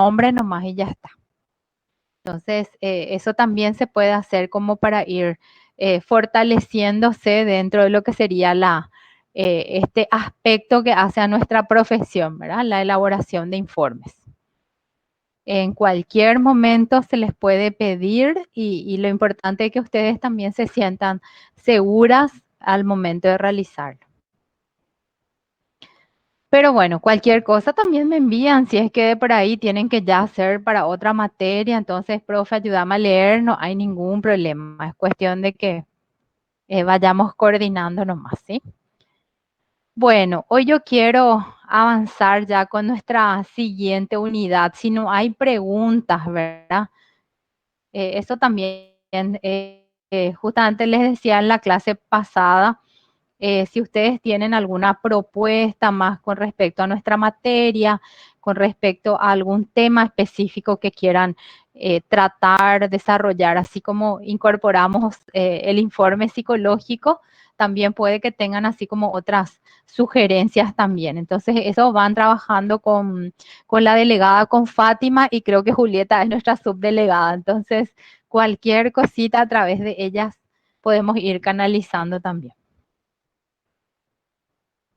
nombre nomás y ya está. Entonces, eso también se puede hacer como para ir fortaleciéndose dentro de lo que sería este aspecto que hace a nuestra profesión, ¿verdad? La elaboración de informes. En cualquier momento se les puede pedir y lo importante es que ustedes también se sientan seguras al momento de realizarlo. Pero bueno, cualquier cosa también me envían, si es que de por ahí tienen que ya hacer para otra materia, entonces, profe, ayúdame a leer, no hay ningún problema, es cuestión de que vayamos coordinando nomás, ¿sí? Bueno, hoy yo quiero avanzar ya con nuestra siguiente unidad, si no hay preguntas, ¿verdad? Eso también, justamente les decía en la clase pasada, si ustedes tienen alguna propuesta más con respecto a nuestra materia, con respecto a algún tema específico que quieran tratar, desarrollar, así como incorporamos el informe psicológico, también puede que tengan así como otras sugerencias también. Entonces, eso van trabajando con la delegada, con Fátima, y creo que Julieta es nuestra subdelegada. Entonces, cualquier cosita a través de ellas podemos ir canalizando también.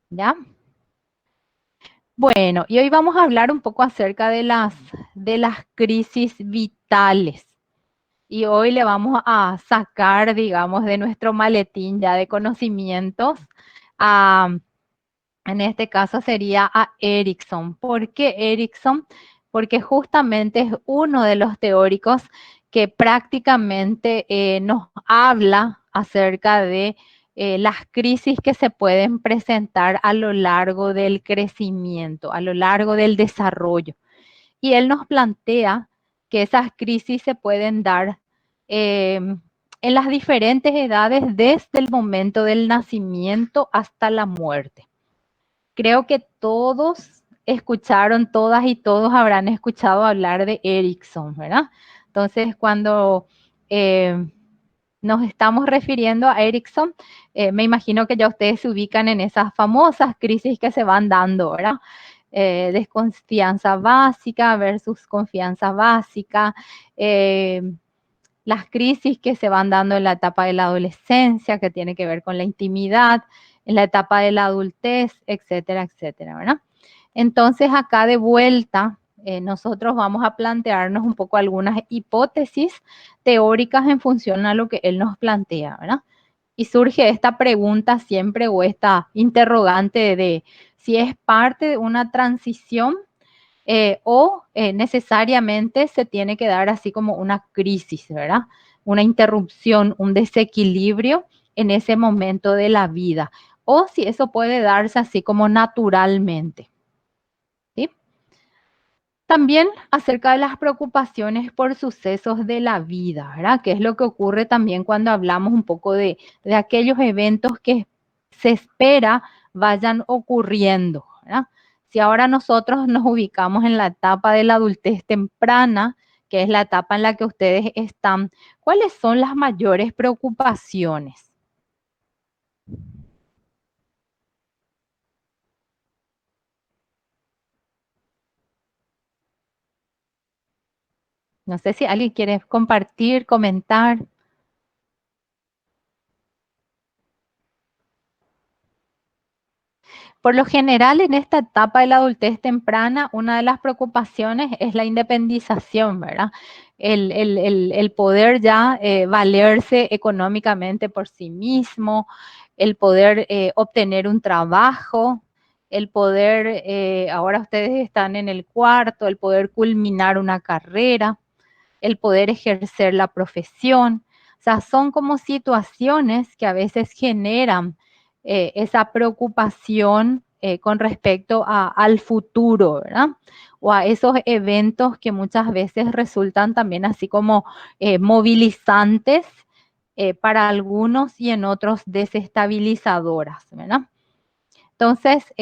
¿Ya? Bueno, y hoy vamos a hablar un poco acerca de las crisis vitales. Y hoy le vamos a sacar, digamos, de nuestro maletín ya de conocimientos a, en este caso sería a Erickson. ¿Por qué Erickson? Porque justamente es uno de los teóricos que prácticamente nos habla acerca de las crisis que se pueden presentar a lo largo del crecimiento, a lo largo del desarrollo. Y él nos plantea que esas crisis se pueden dar en las diferentes edades desde el momento del nacimiento hasta la muerte. Creo que todos escucharon, todas y todos habrán escuchado hablar de Erickson, ¿verdad? Entonces, cuando nos estamos refiriendo a Erickson, me imagino que ya ustedes se ubican en esas famosas crisis que se van dando, ¿verdad? Desconfianza básica versus confianza básica, las crisis que se van dando en la etapa de la adolescencia, que tiene que ver con la intimidad, en la etapa de la adultez, etcétera, etcétera, ¿verdad? Entonces, acá de vuelta, nosotros vamos a plantearnos un poco algunas hipótesis teóricas en función a lo que él nos plantea, ¿verdad? Y surge esta pregunta siempre o esta interrogante de si es parte de una transición o necesariamente se tiene que dar así como una crisis, ¿verdad? Una interrupción, un desequilibrio en ese momento de la vida. O si eso puede darse así como naturalmente, ¿sí? También acerca de las preocupaciones por sucesos de la vida, ¿verdad? Que es lo que ocurre también cuando hablamos un poco de aquellos eventos que se espera vayan ocurriendo, ¿verdad? Si ahora nosotros nos ubicamos en la etapa de la adultez temprana, que es la etapa en la que ustedes están, ¿cuáles son las mayores preocupaciones? No sé si alguien quiere compartir, comentar. Por lo general, en esta etapa de la adultez temprana, una de las preocupaciones es la independización, ¿verdad? El poder ya valerse económicamente por sí mismo, el poder obtener un trabajo, el poder, ahora ustedes están en el cuarto, el poder culminar una carrera, el poder ejercer la profesión. O sea, son como situaciones que a veces generan esa preocupación con respecto al futuro, ¿verdad? O a esos eventos que muchas veces resultan también así como movilizantes para algunos y en otros desestabilizadoras, ¿verdad? Entonces,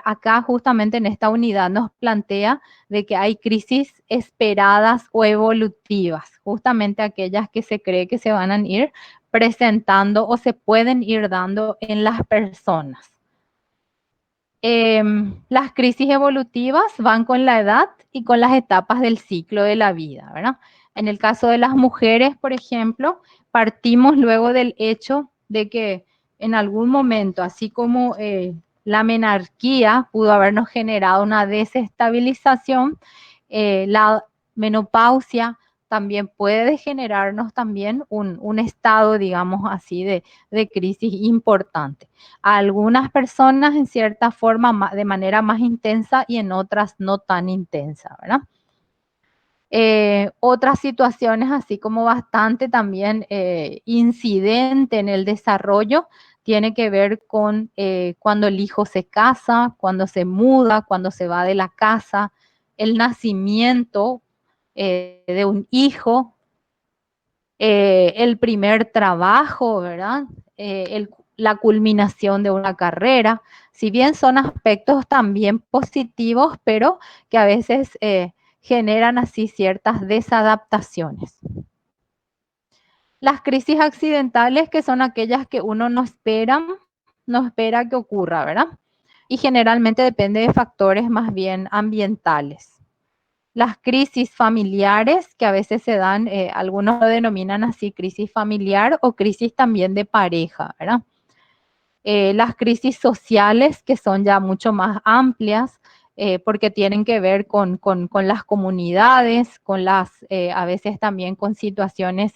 acá justamente en esta unidad nos plantea de que hay crisis esperadas o evolutivas, justamente aquellas que se cree que se van a ir presentando o se pueden ir dando en las personas. Las crisis evolutivas van con la edad y con las etapas del ciclo de la vida, ¿verdad? En el caso de las mujeres, por ejemplo, partimos luego del hecho de que en algún momento, así como la menarquía pudo habernos generado una desestabilización, la menopausia también puede generarnos también un estado, digamos así, de crisis importante. A algunas personas en cierta forma de manera más intensa y en otras no tan intensa, ¿verdad? Otras situaciones, así como bastante también incidente en el desarrollo, tiene que ver con cuando el hijo se casa, cuando se muda, cuando se va de la casa, el nacimiento de un hijo, el primer trabajo, ¿verdad? La culminación de una carrera, si bien son aspectos también positivos, pero que a veces generan así ciertas desadaptaciones. Las crisis accidentales, que son aquellas que uno no espera que ocurra, ¿verdad? Y generalmente depende de factores más bien ambientales. Las crisis familiares, que a veces se dan, algunos lo denominan así crisis familiar o crisis también de pareja, ¿verdad? Las crisis sociales, que son ya mucho más amplias, porque tienen que ver con las comunidades, a veces también con situaciones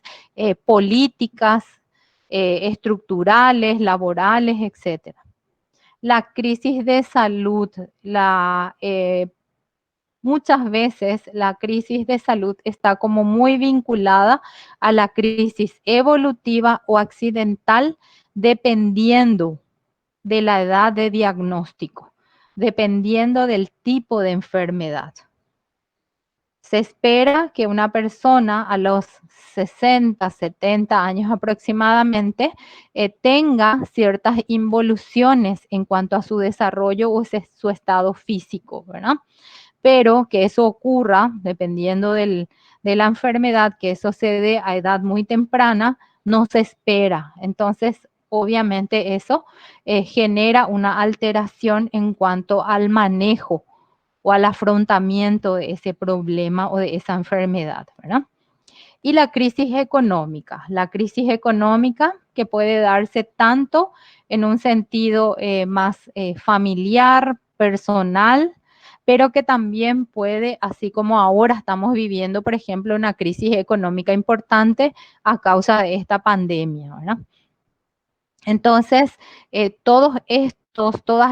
políticas, estructurales, laborales, etcétera. La crisis de salud, muchas veces la crisis de salud está como muy vinculada a la crisis evolutiva o accidental, dependiendo de la edad de diagnóstico, dependiendo del tipo de enfermedad. Se espera que una persona a los 60, 70 años aproximadamente tenga ciertas involuciones en cuanto a su desarrollo o su estado físico, ¿verdad? Pero que eso ocurra, dependiendo de la enfermedad, que eso se dé a edad muy temprana, no se espera. Entonces, obviamente eso genera una alteración en cuanto al manejo o al afrontamiento de ese problema o de esa enfermedad, ¿verdad? Y la crisis económica que puede darse tanto en un sentido más familiar, personal, pero que también puede, así como ahora estamos viviendo, por ejemplo, una crisis económica importante a causa de esta pandemia, ¿verdad? Entonces, todas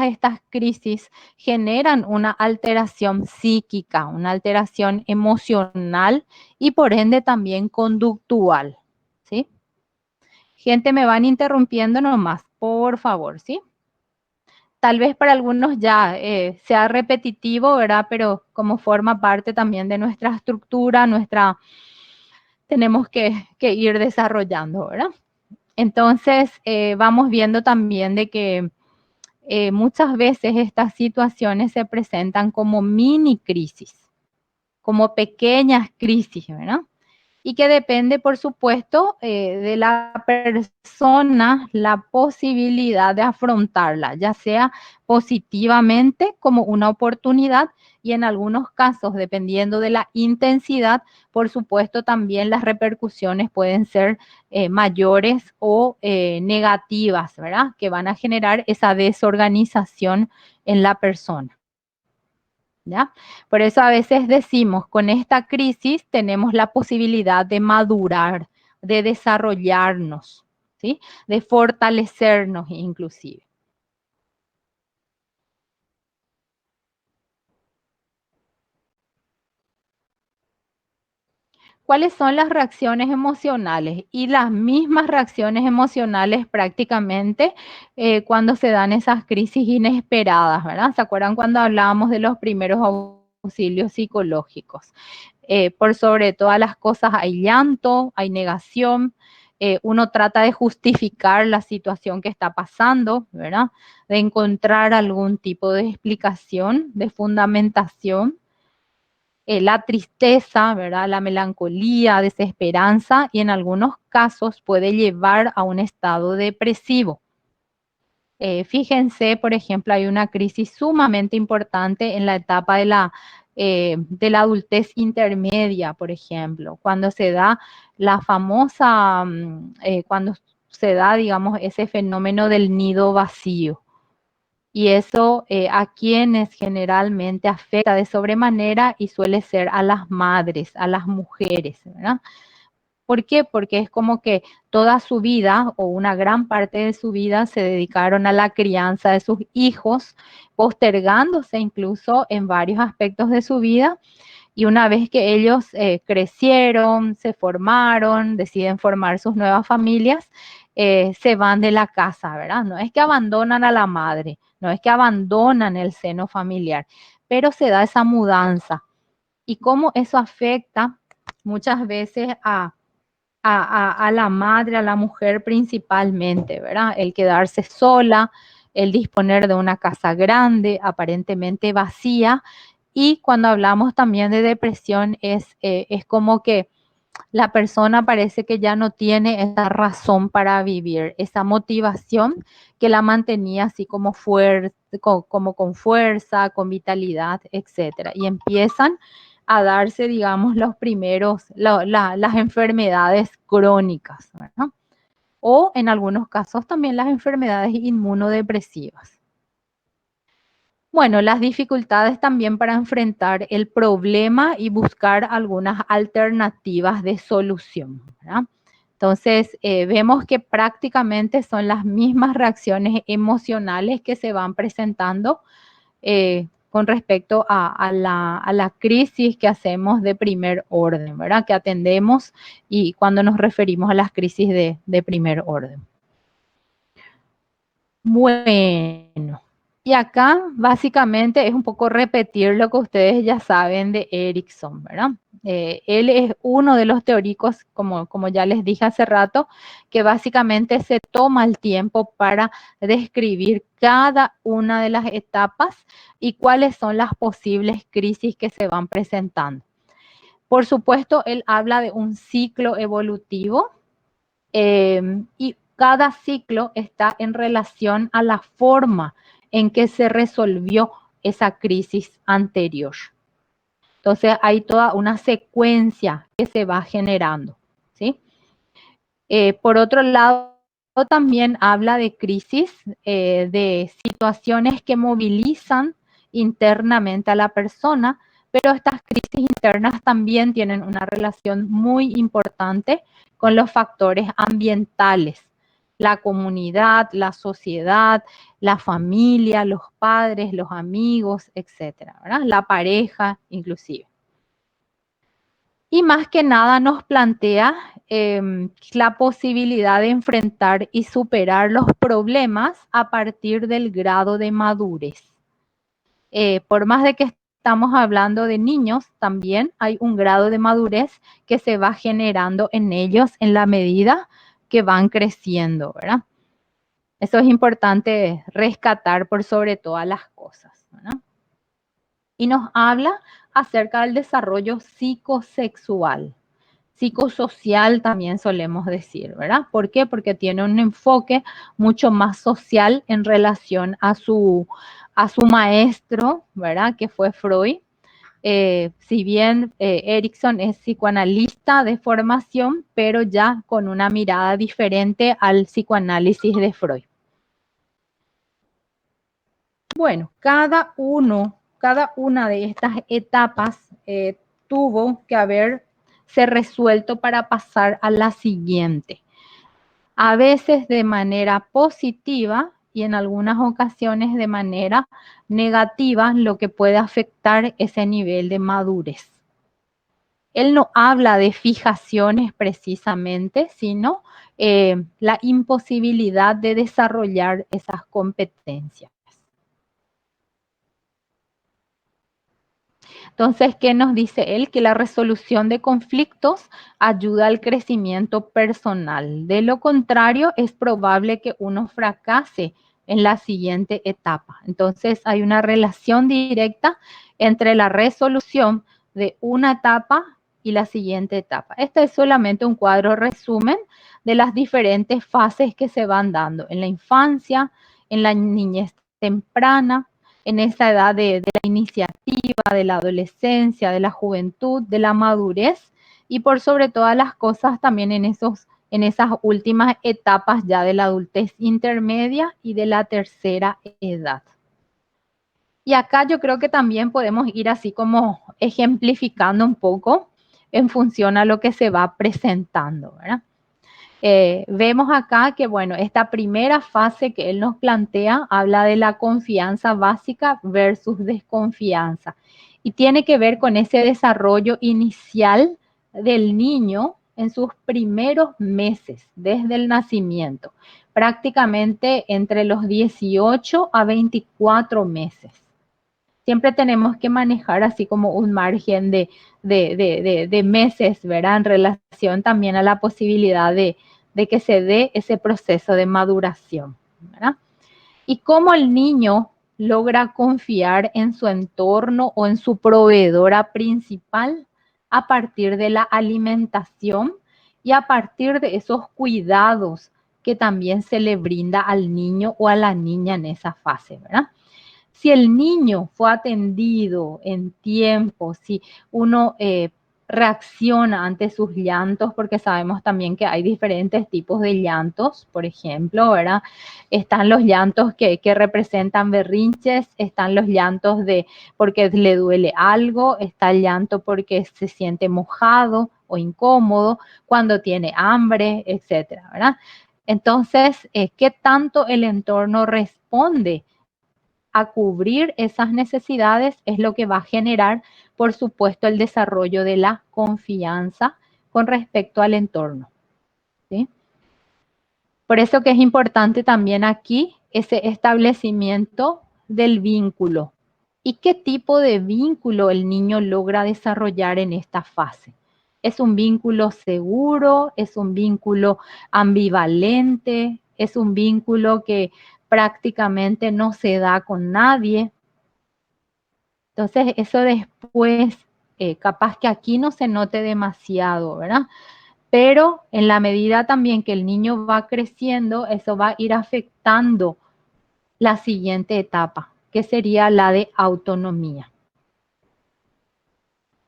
estas crisis generan una alteración psíquica, una alteración emocional y por ende también conductual, ¿sí? Gente, me van interrumpiendo nomás, por favor, ¿sí? Tal vez para algunos ya sea repetitivo, ¿verdad? Pero como forma parte también de nuestra estructura, tenemos que ir desarrollando, ¿verdad? Entonces, vamos viendo también de que muchas veces estas situaciones se presentan como mini crisis, como pequeñas crisis, ¿verdad? Y que depende, por supuesto, de la persona, la posibilidad de afrontarla, ya sea positivamente como una oportunidad y en algunos casos, dependiendo de la intensidad, por supuesto, también las repercusiones pueden ser mayores o negativas, ¿verdad? Que van a generar esa desorganización en la persona. ¿Ya? Por eso a veces decimos, con esta crisis tenemos la posibilidad de madurar, de desarrollarnos, ¿sí? De fortalecernos inclusive. ¿Cuáles son las reacciones emocionales? Y las mismas reacciones emocionales prácticamente cuando se dan esas crisis inesperadas, ¿verdad? ¿Se acuerdan cuando hablábamos de los primeros auxilios psicológicos? Por sobre todas las cosas hay llanto, hay negación, uno trata de justificar la situación que está pasando, ¿verdad? De encontrar algún tipo de explicación, de fundamentación, la tristeza, ¿verdad? La melancolía, desesperanza y en algunos casos puede llevar a un estado depresivo. Fíjense, por ejemplo, hay una crisis sumamente importante en la etapa de la adultez intermedia, por ejemplo, cuando se da la famosa, cuando se da, digamos, ese fenómeno del nido vacío. Y eso a quienes generalmente afecta de sobremanera y suele ser a las madres, a las mujeres, ¿verdad? ¿Por qué? Porque es como que toda su vida o una gran parte de su vida se dedicaron a la crianza de sus hijos, postergándose incluso en varios aspectos de su vida. Y una vez que ellos crecieron, se formaron, deciden formar sus nuevas familias, se van de la casa, ¿verdad? No es que abandonan a la madre, no es que abandonan el seno familiar, pero se da esa mudanza. Y cómo eso afecta muchas veces a la madre, a la mujer principalmente, ¿verdad? El quedarse sola, el disponer de una casa grande, aparentemente vacía. Y cuando hablamos también de depresión, es como que la persona parece que ya no tiene esa razón para vivir, esa motivación que la mantenía así como, como con fuerza, con vitalidad, etcétera. Y empiezan a darse, digamos, los primeros, las enfermedades crónicas, ¿verdad? O en algunos casos también las enfermedades inmunodepresivas. Bueno, las dificultades también para enfrentar el problema y buscar algunas alternativas de solución, ¿verdad? Entonces, vemos que prácticamente son las mismas reacciones emocionales que se van presentando con respecto a la crisis que hacemos de primer orden, ¿verdad? Que atendemos y cuando nos referimos a las crisis de primer orden. Bueno, y acá básicamente es un poco repetir lo que ustedes ya saben de Erickson, ¿verdad? Él es uno de los teóricos, como ya les dije hace rato, que básicamente se toma el tiempo para describir cada una de las etapas y cuáles son las posibles crisis que se van presentando. Por supuesto, él habla de un ciclo evolutivo y cada ciclo está en relación a la forma en que se resolvió esa crisis anterior. Entonces hay toda una secuencia que se va generando, ¿sí? Por otro lado, también habla de crisis, de situaciones que movilizan internamente a la persona, pero estas crisis internas también tienen una relación muy importante con los factores ambientales, la comunidad, la sociedad, la familia, los padres, los amigos, etcétera, ¿verdad? La pareja, inclusive. Y más que nada nos plantea la posibilidad de enfrentar y superar los problemas a partir del grado de madurez. Por más de que estamos hablando de niños, también hay un grado de madurez que se va generando en ellos en la medida que van creciendo, ¿verdad? Eso es importante rescatar por sobre todas las cosas, ¿verdad? Y nos habla acerca del desarrollo psicosexual. Psicosocial también solemos decir, ¿verdad? ¿Por qué? Porque tiene un enfoque mucho más social en relación a su maestro, ¿verdad? Que fue Freud. Si bien Erickson es psicoanalista de formación, pero ya con una mirada diferente al psicoanálisis de Freud. Bueno, cada una de estas etapas tuvo que haberse resuelto para pasar a la siguiente. A veces de manera positiva y en algunas ocasiones de manera negativa, lo que puede afectar ese nivel de madurez. Él no habla de fijaciones precisamente, sino la imposibilidad de desarrollar esas competencias. Entonces, ¿qué nos dice él? Que la resolución de conflictos ayuda al crecimiento personal. De lo contrario, es probable que uno fracase en la siguiente etapa. Entonces, hay una relación directa entre la resolución de una etapa y la siguiente etapa. Este es solamente un cuadro resumen de las diferentes fases que se van dando en la infancia, en la niñez temprana, en esa edad de la iniciativa, de la adolescencia, de la juventud, de la madurez y por sobre todas las cosas también en esas últimas etapas ya de la adultez intermedia y de la tercera edad. Y acá yo creo que también podemos ir así como ejemplificando un poco en función a lo que se va presentando, ¿verdad? Vemos acá que, bueno, esta primera fase que él nos plantea habla de la confianza básica versus desconfianza y tiene que ver con ese desarrollo inicial del niño en sus primeros meses, desde el nacimiento, prácticamente entre los 18 a 24 meses. Siempre tenemos que manejar así como un margen de meses, ¿verdad? En relación también a la posibilidad de que se dé ese proceso de maduración, ¿verdad? Y cómo el niño logra confiar en su entorno o en su proveedora principal a partir de la alimentación y a partir de esos cuidados que también se le brinda al niño o a la niña en esa fase, ¿verdad? Si el niño fue atendido en tiempo, si uno reacciona ante sus llantos, porque sabemos también que hay diferentes tipos de llantos, por ejemplo, ¿verdad? Están los llantos que representan berrinches, están los llantos de porque le duele algo, está el llanto porque se siente mojado o incómodo, cuando tiene hambre, etcétera, ¿verdad? Entonces, ¿qué tanto el entorno responde a cubrir esas necesidades es lo que va a generar, por supuesto, el desarrollo de la confianza con respecto al entorno? ¿Sí? Por eso que es importante también aquí ese establecimiento del vínculo. ¿Y qué tipo de vínculo el niño logra desarrollar en esta fase? ¿Es un vínculo seguro? ¿Es un vínculo ambivalente? ¿Es un vínculo que prácticamente no se da con nadie? Entonces, eso después, capaz que aquí no se note demasiado, ¿verdad? Pero en la medida también que el niño va creciendo, eso va a ir afectando la siguiente etapa, que sería la de autonomía.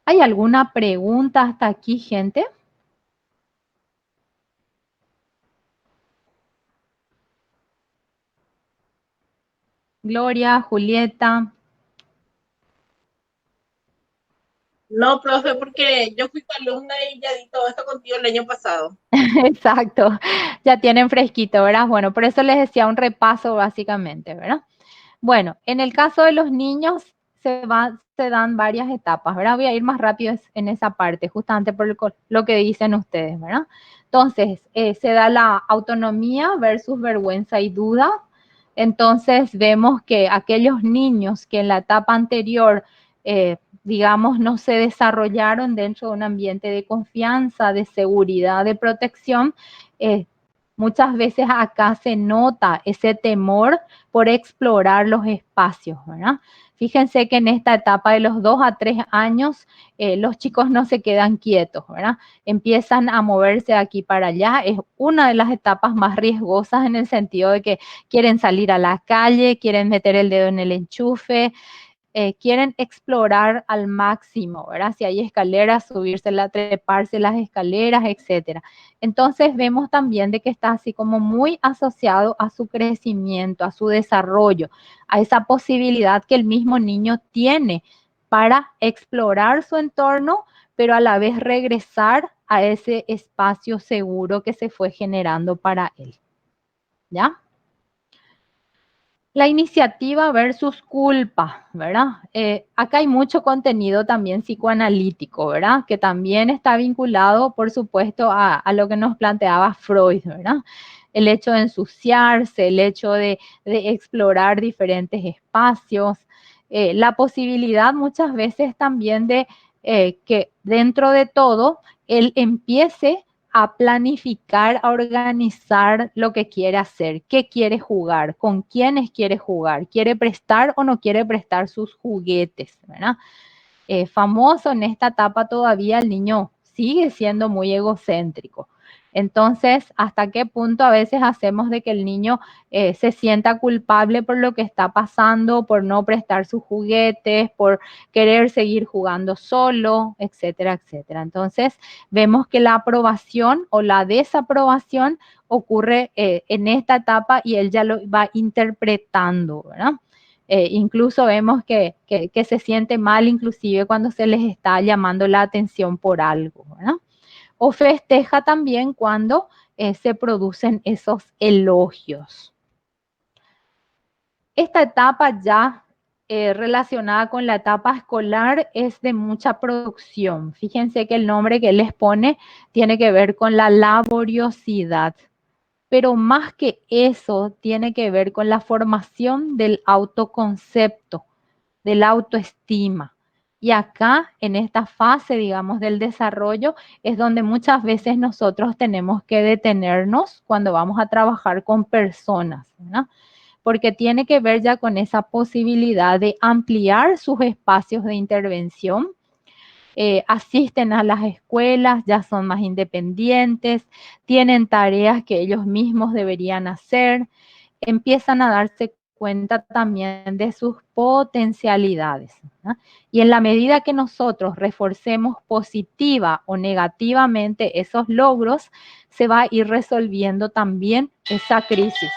¿Hay alguna pregunta hasta aquí, gente? Gloria, Julieta. No, profe, porque yo fui tu alumna y ya di todo esto contigo el año pasado. Exacto, ya tienen fresquito, ¿verdad? Bueno, por eso les decía un repaso básicamente, ¿verdad? Bueno, en el caso de los niños se dan varias etapas, ¿verdad? Voy a ir más rápido en esa parte, justamente por lo que dicen ustedes, ¿verdad? Entonces, se da la autonomía versus vergüenza y duda. Entonces, vemos que aquellos niños que en la etapa anterior, digamos, no se desarrollaron dentro de un ambiente de confianza, de seguridad, de protección, eh, muchas veces acá se nota ese temor por explorar los espacios, ¿verdad? Fíjense que en esta etapa de los 2 a 3 años, los chicos no se quedan quietos, ¿verdad? Empiezan a moverse de aquí para allá. Es una de las etapas más riesgosas en el sentido de que quieren salir a la calle, quieren meter el dedo en el enchufe, quieren explorar al máximo, ¿verdad? Si hay escaleras, subírsela, treparse las escaleras, etcétera. Entonces vemos también de que está así como muy asociado a su crecimiento, a su desarrollo, a esa posibilidad que el mismo niño tiene para explorar su entorno, pero a la vez regresar a ese espacio seguro que se fue generando para él. ¿Ya? La iniciativa versus culpa, ¿verdad? Acá hay mucho contenido también psicoanalítico, ¿verdad? Que también está vinculado, por supuesto, a lo que nos planteaba Freud, ¿verdad? El hecho de ensuciarse, el hecho de explorar diferentes espacios, la posibilidad muchas veces también de que dentro de todo él empiece a planificar, a organizar lo que quiere hacer, qué quiere jugar, con quiénes quiere jugar, quiere prestar o no quiere prestar sus juguetes, ¿verdad? Famoso en esta etapa todavía el niño sigue siendo muy egocéntrico. Entonces, ¿hasta qué punto a veces hacemos de que el niño se sienta culpable por lo que está pasando, por no prestar sus juguetes, por querer seguir jugando solo, etcétera, etcétera? Entonces, vemos que la aprobación o la desaprobación ocurre en esta etapa y él ya lo va interpretando, ¿verdad? Incluso vemos que se siente mal inclusive cuando se les está llamando la atención por algo, ¿verdad? O festeja también cuando se producen esos elogios. Esta etapa ya relacionada con la etapa escolar es de mucha producción. Fíjense que el nombre que les pone tiene que ver con la laboriosidad, pero más que eso tiene que ver con la formación del autoconcepto, de la autoestima. Y acá, en esta fase, digamos, del desarrollo, es donde muchas veces nosotros tenemos que detenernos cuando vamos a trabajar con personas, ¿no? Porque tiene que ver ya con esa posibilidad de ampliar sus espacios de intervención. Asisten a las escuelas, ya son más independientes, tienen tareas que ellos mismos deberían hacer, empiezan a darse cuenta también de sus potencialidades, ¿no? Y en la medida que nosotros reforcemos positiva o negativamente esos logros, se va a ir resolviendo también esa crisis.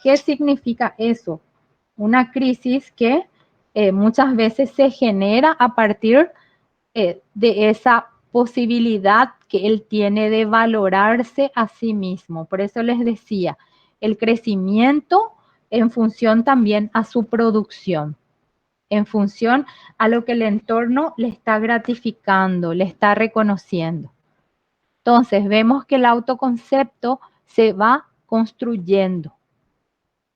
¿Qué significa eso? Una crisis que muchas veces se genera a partir de esa posibilidad que él tiene de valorarse a sí mismo. Por eso les decía, el crecimiento en función también a su producción, en función a lo que el entorno le está gratificando, le está reconociendo. Entonces, vemos que el autoconcepto se va construyendo.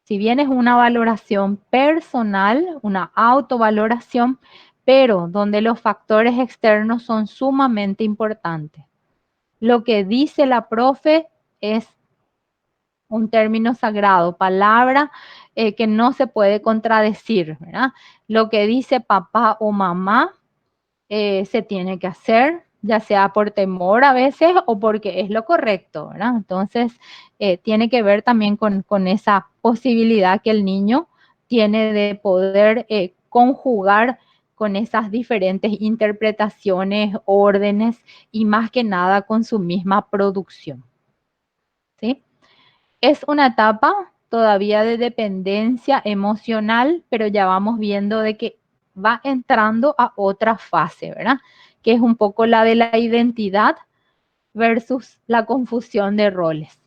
Si bien es una valoración personal, una autovaloración, pero donde los factores externos son sumamente importantes. Lo que dice la profe es un término sagrado, palabra que no se puede contradecir, ¿verdad? Lo que dice papá o mamá se tiene que hacer, ya sea por temor a veces o porque es lo correcto, ¿verdad? Entonces, tiene que ver también con esa posibilidad que el niño tiene de poder conjugar con esas diferentes interpretaciones, órdenes y más que nada con su misma producción, ¿sí? Es una etapa todavía de dependencia emocional, pero ya vamos viendo de que va entrando a otra fase, ¿verdad? Que es un poco la de la identidad versus la confusión de roles.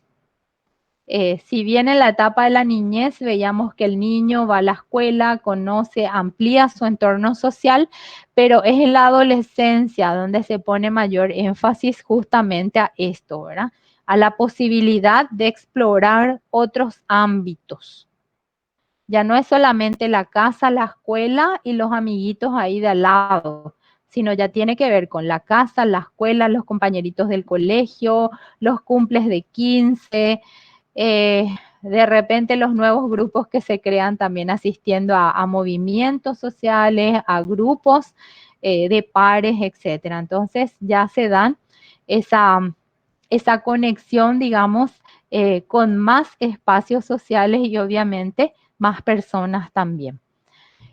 Si bien en la etapa de la niñez veíamos que el niño va a la escuela, conoce, amplía su entorno social, pero es en la adolescencia donde se pone mayor énfasis justamente a esto, ¿verdad? A la posibilidad de explorar otros ámbitos. Ya no es solamente la casa, la escuela y los amiguitos ahí de al lado, sino ya tiene que ver con la casa, la escuela, los compañeritos del colegio, los cumples de 15, de repente los nuevos grupos que se crean también asistiendo a movimientos sociales, a grupos de pares, etcétera. Entonces ya se dan esa conexión, digamos, con más espacios sociales y obviamente más personas también.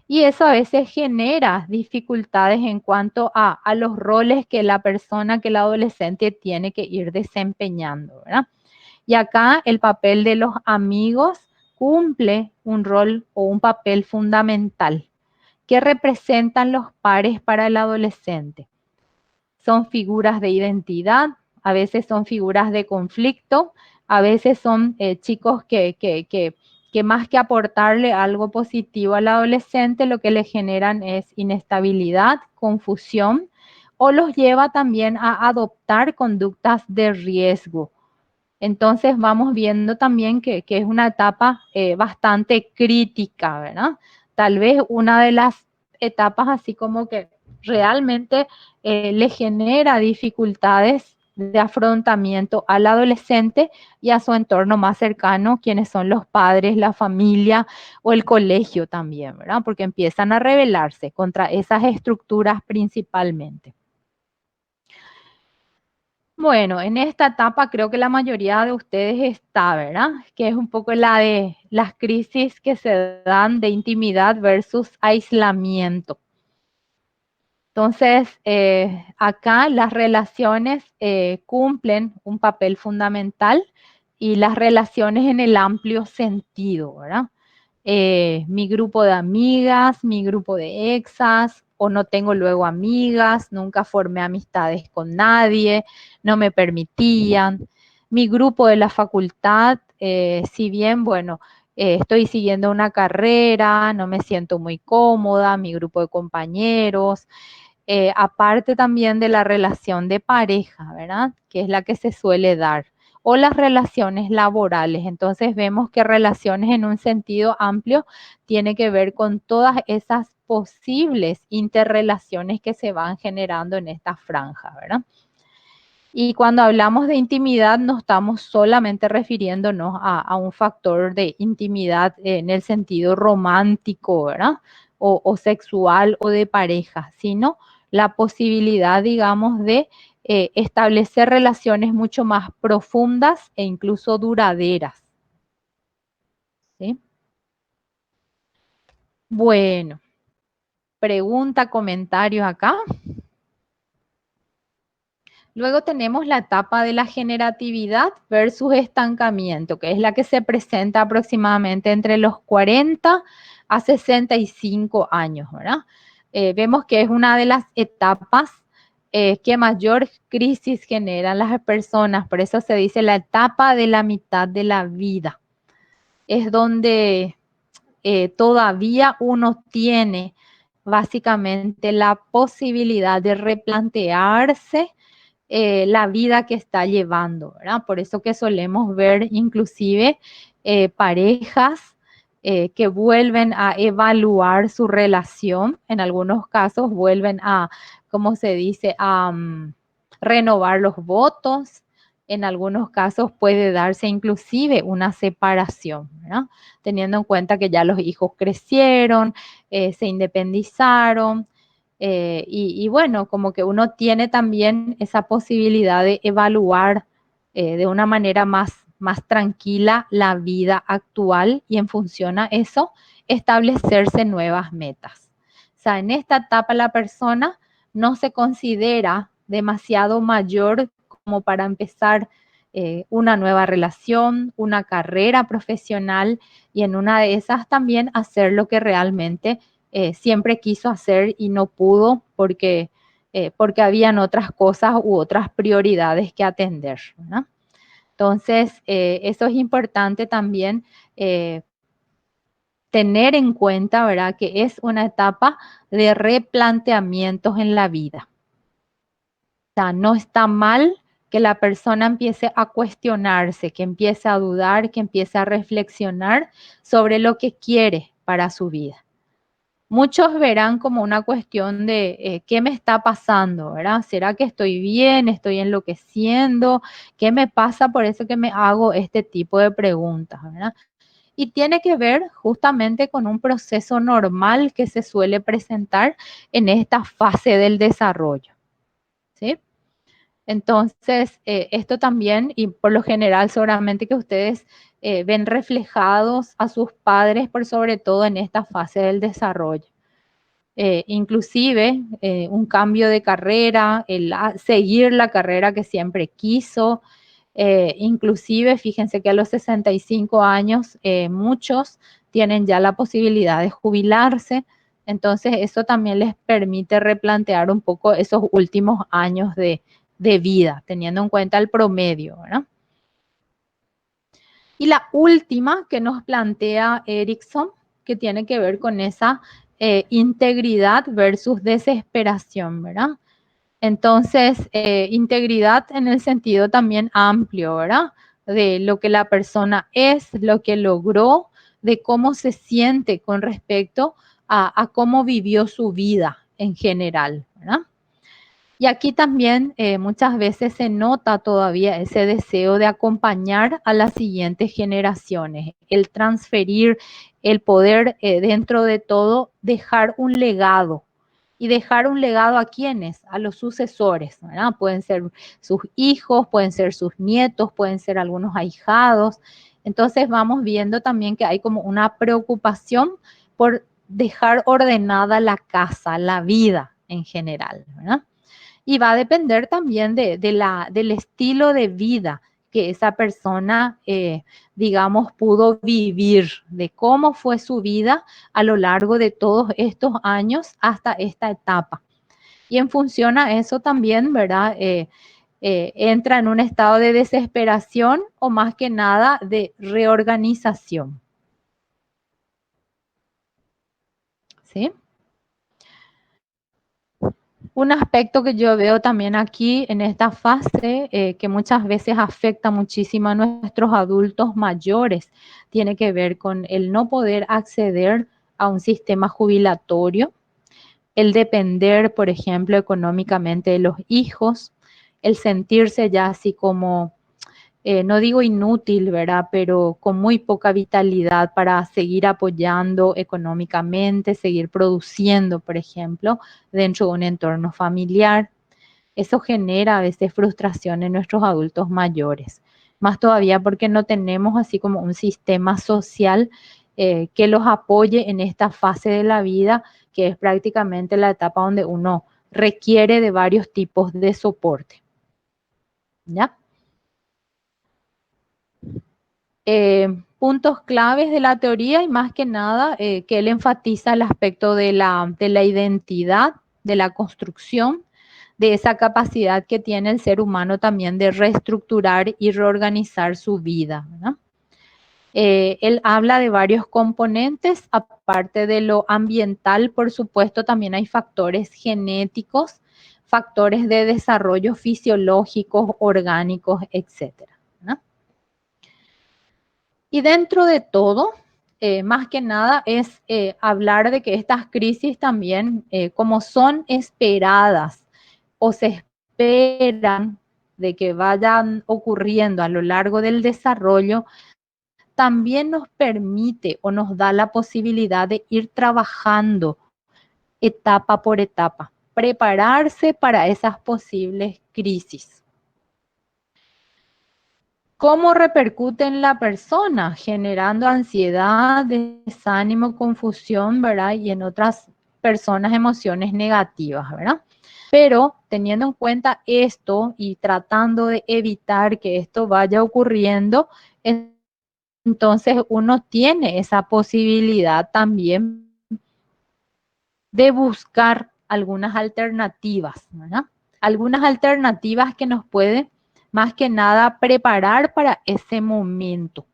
Y eso a veces genera dificultades en cuanto a los roles que la persona, que el adolescente tiene que ir desempeñando, ¿verdad? Y acá el papel de los amigos cumple un rol o un papel fundamental. ¿Qué representan los pares para el adolescente? Son figuras de identidad, a veces son figuras de conflicto, a veces son chicos que más que aportarle algo positivo al adolescente, lo que le generan es inestabilidad, confusión, o los lleva también a adoptar conductas de riesgo. Entonces vamos viendo también que es una etapa bastante crítica, ¿verdad? Tal vez una de las etapas así como que realmente le genera dificultades de afrontamiento al adolescente y a su entorno más cercano, quienes son los padres, la familia o el colegio también, ¿verdad? Porque empiezan a rebelarse contra esas estructuras principalmente. Bueno, en esta etapa creo que la mayoría de ustedes está, ¿verdad? Que es un poco la de las crisis que se dan de intimidad versus aislamiento. Entonces, acá las relaciones cumplen un papel fundamental y las relaciones en el amplio sentido, ¿verdad? Mi grupo de amigas, mi grupo de exas, o no tengo luego amigas, nunca formé amistades con nadie, no me permitían. Mi grupo de la facultad, si bien, bueno, estoy siguiendo una carrera, no me siento muy cómoda, mi grupo de compañeros, aparte también de la relación de pareja, ¿verdad? Que es la que se suele dar, o las relaciones laborales. Entonces vemos que relaciones en un sentido amplio tiene que ver con todas esas posibles interrelaciones que se van generando en esta franja, ¿verdad? Y cuando hablamos de intimidad, no estamos solamente refiriéndonos a un factor de intimidad en el sentido romántico, ¿verdad? O sexual o de pareja, sino la posibilidad, digamos, de establecer relaciones mucho más profundas e incluso duraderas. ¿Sí? Bueno, pregunta, comentarios acá. Luego tenemos la etapa de la generatividad versus estancamiento, que es la que se presenta aproximadamente entre los 40 a 65 años, ¿verdad? Vemos que es una de las etapas que mayor crisis generan las personas, por eso se dice la etapa de la mitad de la vida. Es donde todavía uno tiene básicamente la posibilidad de replantearse la vida que está llevando, ¿verdad? Por eso que solemos ver inclusive parejas que vuelven a evaluar su relación, en algunos casos vuelven a, ¿cómo se dice?, a renovar los votos, en algunos casos puede darse inclusive una separación, ¿verdad? Teniendo en cuenta que ya los hijos crecieron, se independizaron, y bueno, como que uno tiene también esa posibilidad de evaluar de una manera más tranquila la vida actual y en función a eso establecerse nuevas metas. O sea, en esta etapa la persona no se considera demasiado mayor como para empezar una nueva relación, una carrera profesional y en una de esas también hacer lo que realmente siempre quiso hacer y no pudo porque habían otras cosas u otras prioridades que atender, ¿no? Entonces, eso es importante también tener en cuenta, ¿verdad? Que es una etapa de replanteamientos en la vida. O sea, no está mal que la persona empiece a cuestionarse, que empiece a dudar, que empiece a reflexionar sobre lo que quiere para su vida. Muchos verán como una cuestión de qué me está pasando, ¿verdad? ¿Será que estoy bien? ¿Estoy enloqueciendo? ¿Qué me pasa? Por eso que me hago este tipo de preguntas, ¿verdad? Y tiene que ver justamente con un proceso normal que se suele presentar en esta fase del desarrollo, ¿sí? Entonces, esto también, y por lo general seguramente que ustedes ven reflejados a sus padres, por sobre todo en esta fase del desarrollo. Inclusive un cambio de carrera, seguir la carrera que siempre quiso, inclusive fíjense que a los 65 años muchos tienen ya la posibilidad de jubilarse, entonces eso también les permite replantear un poco esos últimos años de vida, teniendo en cuenta el promedio, ¿verdad? Y la última que nos plantea Erickson, que tiene que ver con esa integridad versus desesperación, ¿verdad? Entonces, integridad en el sentido también amplio, ¿verdad? De lo que la persona es, lo que logró, de cómo se siente con respecto a cómo vivió su vida en general, ¿verdad? Y aquí también muchas veces se nota todavía ese deseo de acompañar a las siguientes generaciones, el transferir, el poder dentro de todo dejar un legado, y dejar un legado a quienes, a los sucesores, ¿verdad? Pueden ser sus hijos, pueden ser sus nietos, pueden ser algunos ahijados. Entonces vamos viendo también que hay como una preocupación por dejar ordenada la casa, la vida en general, ¿verdad? Y va a depender también del estilo de vida que esa persona, digamos, pudo vivir, de cómo fue su vida a lo largo de todos estos años hasta esta etapa. Y en función a eso también, ¿verdad? Entra en un estado de desesperación o más que nada de reorganización. ¿Sí? Un aspecto que yo veo también aquí en esta fase, que muchas veces afecta muchísimo a nuestros adultos mayores, tiene que ver con el no poder acceder a un sistema jubilatorio, el depender, por ejemplo, económicamente de los hijos, el sentirse ya así como no digo inútil, ¿verdad? Pero con muy poca vitalidad para seguir apoyando económicamente, seguir produciendo, por ejemplo, dentro de un entorno familiar. Eso genera a veces frustración en nuestros adultos mayores, más todavía porque no tenemos así como un sistema social que los apoye en esta fase de la vida, que es prácticamente la etapa donde uno requiere de varios tipos de soporte. ¿Ya? Puntos claves de la teoría y más que nada que él enfatiza el aspecto de la identidad, de la construcción, de esa capacidad que tiene el ser humano también de reestructurar y reorganizar su vida, ¿verdad? Él habla de varios componentes, aparte de lo ambiental, por supuesto, también hay factores genéticos, factores de desarrollo fisiológicos, orgánicos, etcétera, ¿no? Y dentro de todo, más que nada es hablar de que estas crisis también, como son esperadas o se esperan de que vayan ocurriendo a lo largo del desarrollo, también nos permite o nos da la posibilidad de ir trabajando etapa por etapa, prepararse para esas posibles crisis. ¿Cómo repercute en la persona? Generando ansiedad, desánimo, confusión, ¿verdad? Y en otras personas emociones negativas, ¿verdad? Pero teniendo en cuenta esto y tratando de evitar que esto vaya ocurriendo, entonces uno tiene esa posibilidad también de buscar algunas alternativas, ¿verdad? Algunas alternativas que nos pueden más que nada preparar para ese momento.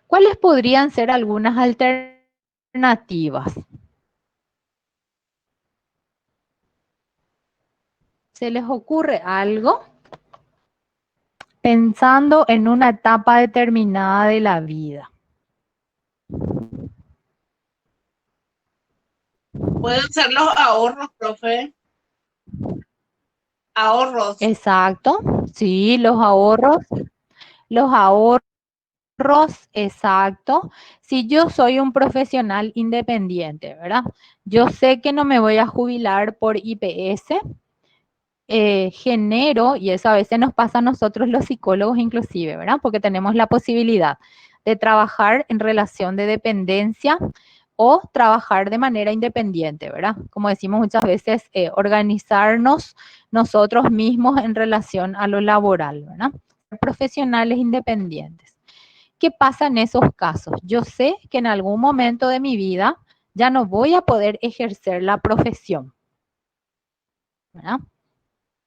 ¿Cuáles podrían ser algunas alternativas? ¿Se les ocurre algo? Pensando en una etapa determinada de la vida. Pueden ser los ahorros, profe. Ahorros. Exacto, sí, los ahorros, exacto. Si yo soy un profesional independiente, ¿verdad? Yo sé que no me voy a jubilar por IPS, genero, y eso a veces nos pasa a nosotros los psicólogos inclusive, ¿verdad? Porque tenemos la posibilidad de trabajar en relación de dependencia o trabajar de manera independiente, ¿verdad? Como decimos muchas veces, organizarnos nosotros mismos en relación a lo laboral, ¿verdad? Profesionales independientes. ¿Qué pasa en esos casos? Yo sé que en algún momento de mi vida ya no voy a poder ejercer la profesión, ¿verdad?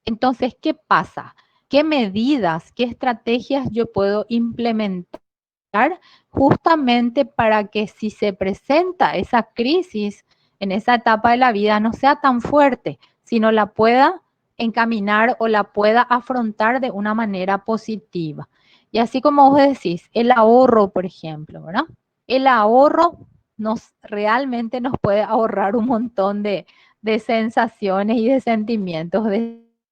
Entonces, ¿qué pasa? ¿Qué medidas, qué estrategias yo puedo implementar justamente para que si se presenta esa crisis en esa etapa de la vida no sea tan fuerte, sino la pueda encaminar o la pueda afrontar de una manera positiva? Y así como vos decís, el ahorro, por ejemplo, ¿verdad? El ahorro realmente nos puede ahorrar un montón de sensaciones y de sentimientos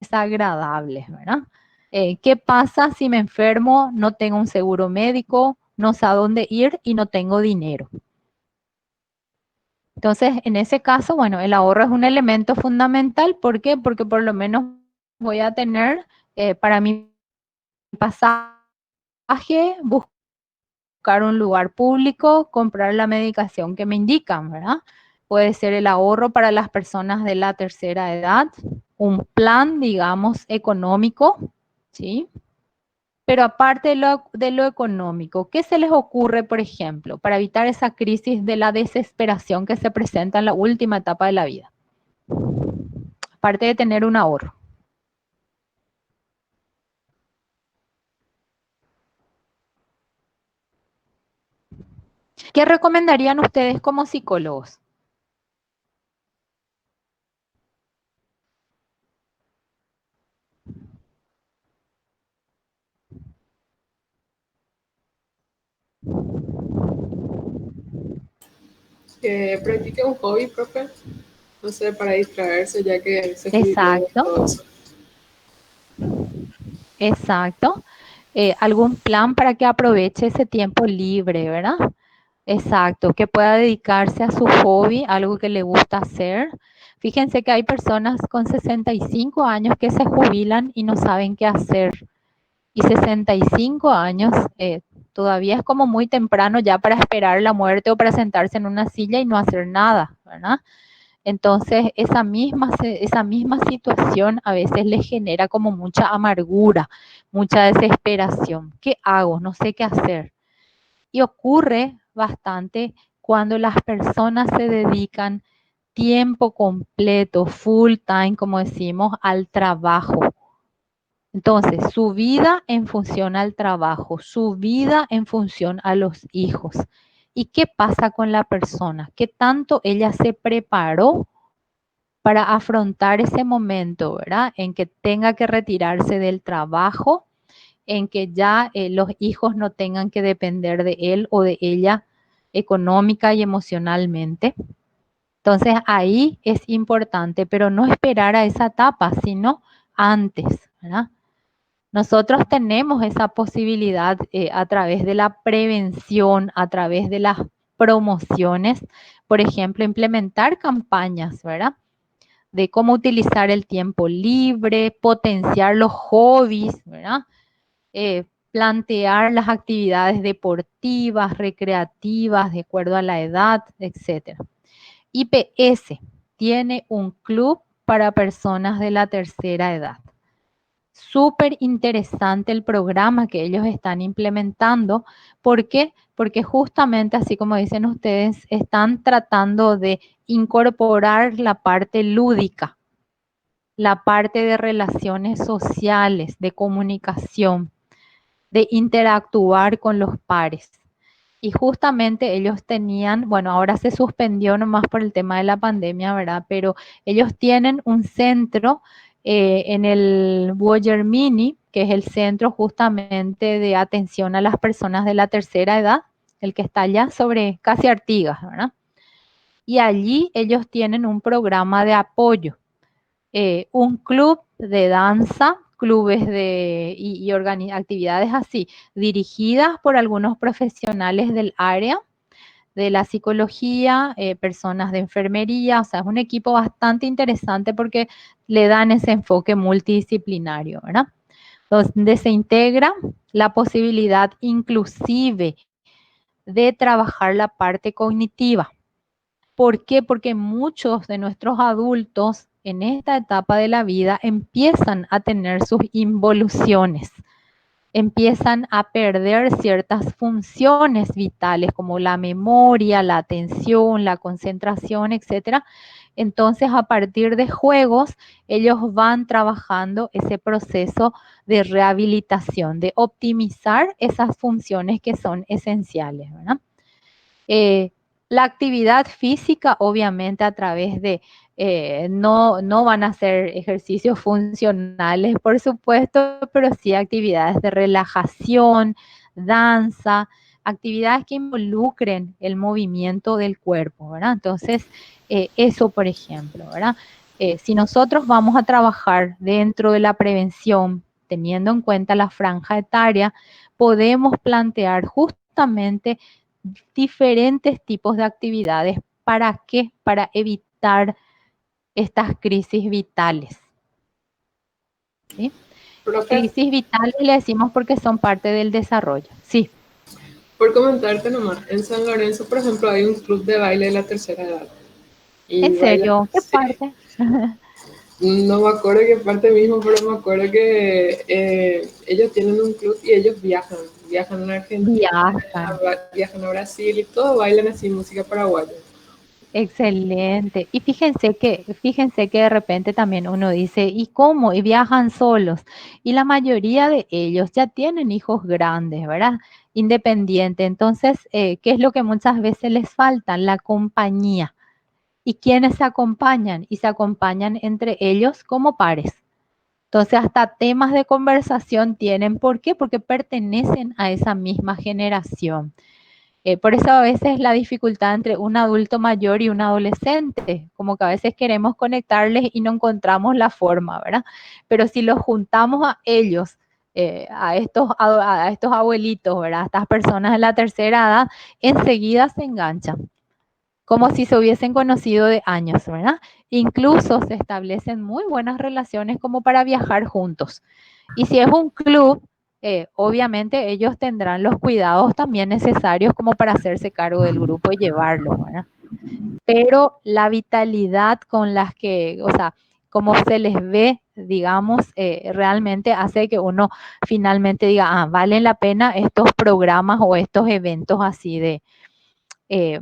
desagradables, ¿verdad? ¿Qué pasa si me enfermo, no tengo un seguro médico, no sé a dónde ir y no tengo dinero? Entonces, en ese caso, bueno, el ahorro es un elemento fundamental. ¿Por qué? Porque por lo menos voy a tener para mi pasaje, buscar un lugar público, comprar la medicación que me indican, ¿verdad? Puede ser el ahorro para las personas de la tercera edad, un plan, digamos, económico, ¿sí? Pero aparte de lo económico, ¿qué se les ocurre, por ejemplo, para evitar esa crisis de la desesperación que se presenta en la última etapa de la vida? Aparte de tener un ahorro. ¿Qué recomendarían ustedes como psicólogos? Que practique un hobby, profe, no sé, para distraerse ya que se jubiló y Exacto, todo eso. exacto. Algún plan para que aproveche ese tiempo libre, ¿verdad? Exacto, que pueda dedicarse a su hobby, algo que le gusta hacer. Fíjense que hay personas con 65 años que se jubilan y no saben qué hacer. Y 65 años todavía es como muy temprano ya para esperar la muerte o para sentarse en una silla y no hacer nada, ¿verdad? Entonces, esa misma situación a veces le genera como mucha amargura, mucha desesperación. ¿Qué hago? No sé qué hacer. Y ocurre bastante cuando las personas se dedican tiempo completo, full time, como decimos, al trabajo. Entonces, su vida en función al trabajo, su vida en función a los hijos. ¿Y qué pasa con la persona? ¿Qué tanto ella se preparó para afrontar ese momento, ¿verdad? En que tenga que retirarse del trabajo, en que ya los hijos no tengan que depender de él o de ella económica y emocionalmente. Entonces ahí es importante, pero no esperar a esa etapa, sino antes, ¿verdad? Nosotros tenemos esa posibilidad a través de la prevención, a través de las promociones, por ejemplo, implementar campañas, ¿verdad? De cómo utilizar el tiempo libre, potenciar los hobbies, ¿verdad? Plantear las actividades deportivas, recreativas, de acuerdo a la edad, etcétera. IPS tiene un club para personas de la tercera edad. Súper interesante el programa que ellos están implementando. ¿Por qué? Porque justamente, así como dicen ustedes, están tratando de incorporar la parte lúdica, la parte de relaciones sociales, de comunicación, de interactuar con los pares. Y justamente ellos tenían, bueno, ahora se suspendió nomás por el tema de la pandemia, ¿verdad? Pero ellos tienen un centro en el Boyer Mini, que es el centro justamente de atención a las personas de la tercera edad, el que está allá sobre casi Artigas, ¿verdad? Y allí ellos tienen un programa de apoyo, un club de danza, clubes y actividades así, dirigidas por algunos profesionales del área de la psicología, personas de enfermería, o sea, es un equipo bastante interesante porque le dan ese enfoque multidisciplinario, ¿verdad? Donde se integra la posibilidad inclusive de trabajar la parte cognitiva. ¿Por qué? Porque muchos de nuestros adultos en esta etapa de la vida empiezan a tener sus involuciones, empiezan a perder ciertas funciones vitales como la memoria, la atención, la concentración, etcétera. Entonces, a partir de juegos, ellos van trabajando ese proceso de rehabilitación, de optimizar esas funciones que son esenciales, ¿verdad? Eh, la actividad física, obviamente, a través de, no van a ser ejercicios funcionales, por supuesto, pero sí actividades de relajación, danza, actividades que involucren el movimiento del cuerpo, ¿verdad? Entonces, eso, por ejemplo, ¿verdad? Si nosotros vamos a trabajar dentro de la prevención, teniendo en cuenta la franja etaria, podemos plantear justamente diferentes tipos de actividades ¿para qué? Para evitar estas crisis vitales. ¿Sí? Profe, Crisis vitales le decimos porque son parte del desarrollo. Sí, por comentarte nomás, en San Lorenzo, por ejemplo, hay un club de baile de la tercera edad. en Y bailan, serio, ¿qué sí. parte? No me acuerdo qué parte mismo, pero me acuerdo que ellos tienen un club y ellos viajan a Argentina, Viajan. viajan a Brasil y todo bailan así música paraguaya. Excelente. Y fíjense que de repente también uno dice, ¿y cómo? Y viajan solos. Y la mayoría de ellos ya tienen hijos grandes, ¿verdad? Independiente. Entonces, ¿qué es lo que muchas veces les falta? La compañía. ¿Y quiénes se acompañan? Y se acompañan entre ellos como pares. Entonces, hasta temas de conversación tienen. ¿Por qué? Porque pertenecen a esa misma generación. Por eso a veces la dificultad entre un adulto mayor y un adolescente, como que a veces queremos conectarles y no encontramos la forma, ¿verdad? Pero si los juntamos a ellos, a estos abuelitos, ¿verdad? A estas personas de la tercera edad, enseguida se enganchan, como si se hubiesen conocido de años, ¿verdad? Incluso se establecen muy buenas relaciones como para viajar juntos. Y si es un club, obviamente ellos tendrán los cuidados también necesarios como para hacerse cargo del grupo y llevarlo, ¿verdad? Pero la vitalidad con las que, o sea, como se les ve, digamos, realmente hace que uno finalmente diga, ah, valen la pena estos programas o estos eventos así de eh,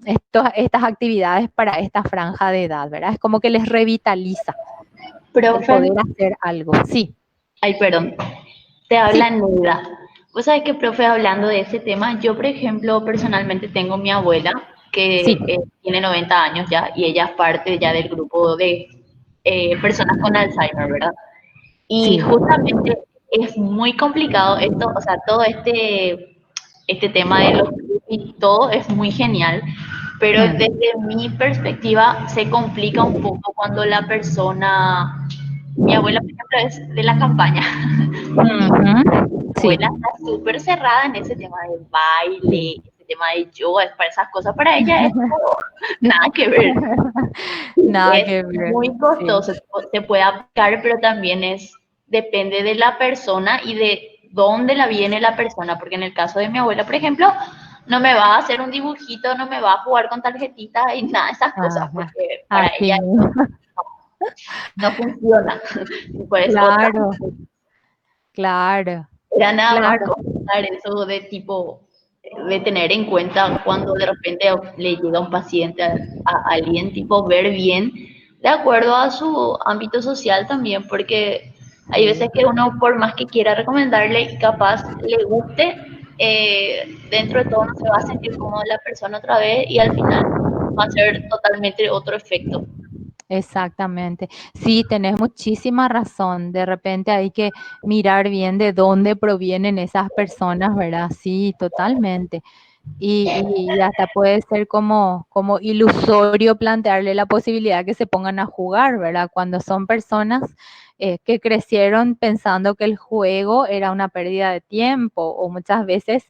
estas actividades para esta franja de edad, ¿verdad? Es como que les revitaliza el Profe, poder hacer algo. Sí, ay, perdón, te sí, habla Nuda. Vos sabés que, profe, hablando de ese tema, yo, por ejemplo, personalmente tengo mi abuela que sí, tiene 90 años ya y ella es parte ya del grupo de personas con Alzheimer, ¿verdad? Y sí. justamente es muy complicado esto, o sea, todo este tema de los y todo es muy genial, pero Mm. desde mi perspectiva se complica un poco cuando la persona, mi abuela, por ejemplo, es de la campaña y mi Ujú. Sí, abuela está súper cerrada en ese tema del baile, sí. ese tema de yoga, para esas cosas, para ella es como nada que ver. Nada Es que ver. muy Sí. costoso, se puede aplicar, pero también depende de la persona y de dónde la viene la persona, porque en el caso de mi abuela, por ejemplo, no me va a hacer un dibujito, no me va a jugar con tarjetitas y nada de esas cosas, Ajá. porque para Así ella mismo. no funciona. Y pues otra, Claro, claro, era nada más claro. comentar eso de tipo, de tener en cuenta cuando de repente le llega un paciente a alguien, tipo ver bien de acuerdo a su ámbito social también, porque hay veces Sí. que uno, por más que quiera recomendarle y capaz le guste, dentro de todo no se va a sentir cómodo la persona otra vez y al final va a ser totalmente otro efecto. Exactamente. Sí, tenés muchísima razón. De repente hay que mirar bien de dónde provienen esas personas, ¿verdad? Sí, totalmente. Y hasta puede ser como ilusorio plantearle la posibilidad que se pongan a jugar, ¿verdad? Cuando son personas que crecieron pensando que el juego era una pérdida de tiempo o muchas veces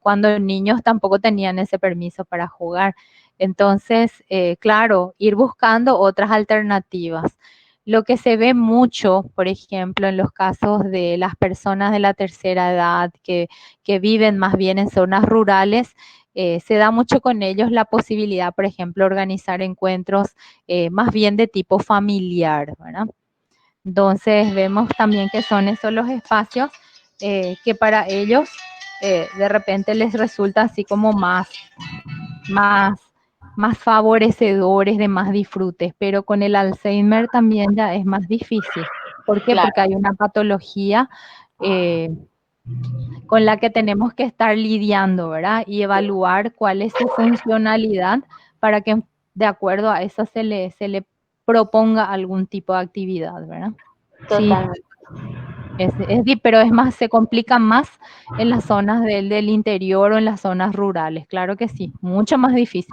cuando niños tampoco tenían ese permiso para jugar. Entonces, claro, ir buscando otras alternativas. Lo que se ve mucho, por ejemplo, en los casos de las personas de la tercera edad que viven más bien en zonas rurales, se da mucho con ellos la posibilidad, por ejemplo, organizar encuentros más bien de tipo familiar, ¿verdad? Entonces vemos también que son esos los espacios que para ellos de repente les resulta así como más, más favorecedores de más disfrutes, pero con el Alzheimer también ya es más difícil. ¿Por qué? Porque Claro, hay una patología eh, con la que tenemos que estar lidiando, ¿verdad? Y evaluar cuál es su funcionalidad para que de acuerdo a eso se le proponga algún tipo de actividad, ¿verdad? Sí, totalmente. pero es más, se complica más en las zonas del interior o en las zonas rurales, claro que sí, mucho más difícil.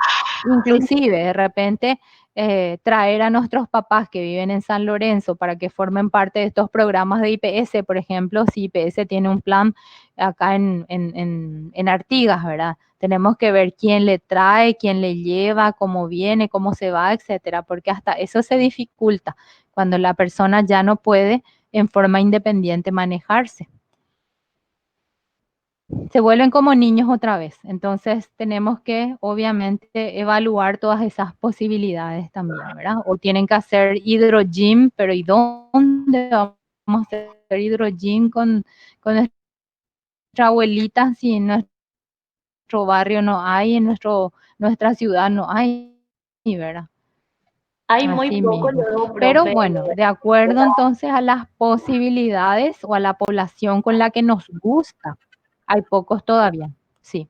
Inclusive, de repente, traer a nuestros papás que viven en San Lorenzo para que formen parte de estos programas de IPS, por ejemplo, si IPS tiene un plan acá en Artigas, ¿verdad? Tenemos que ver quién le trae, quién le lleva, cómo viene, cómo se va, etcétera, porque hasta eso se dificulta cuando la persona ya no puede en forma independiente manejarse. Se vuelven como niños otra vez. Entonces tenemos que obviamente evaluar todas esas posibilidades también, ¿verdad? O tienen que hacer hidrogym, pero ¿y dónde vamos a hacer hidrogym con nuestra abuelita si en nuestro barrio no hay, en nuestra ciudad no hay, ¿verdad? Hay muy Así poco mismo. luego, Pero profe. bueno, de acuerdo entonces a las posibilidades o a la población con la que nos gusta, hay pocos todavía, sí.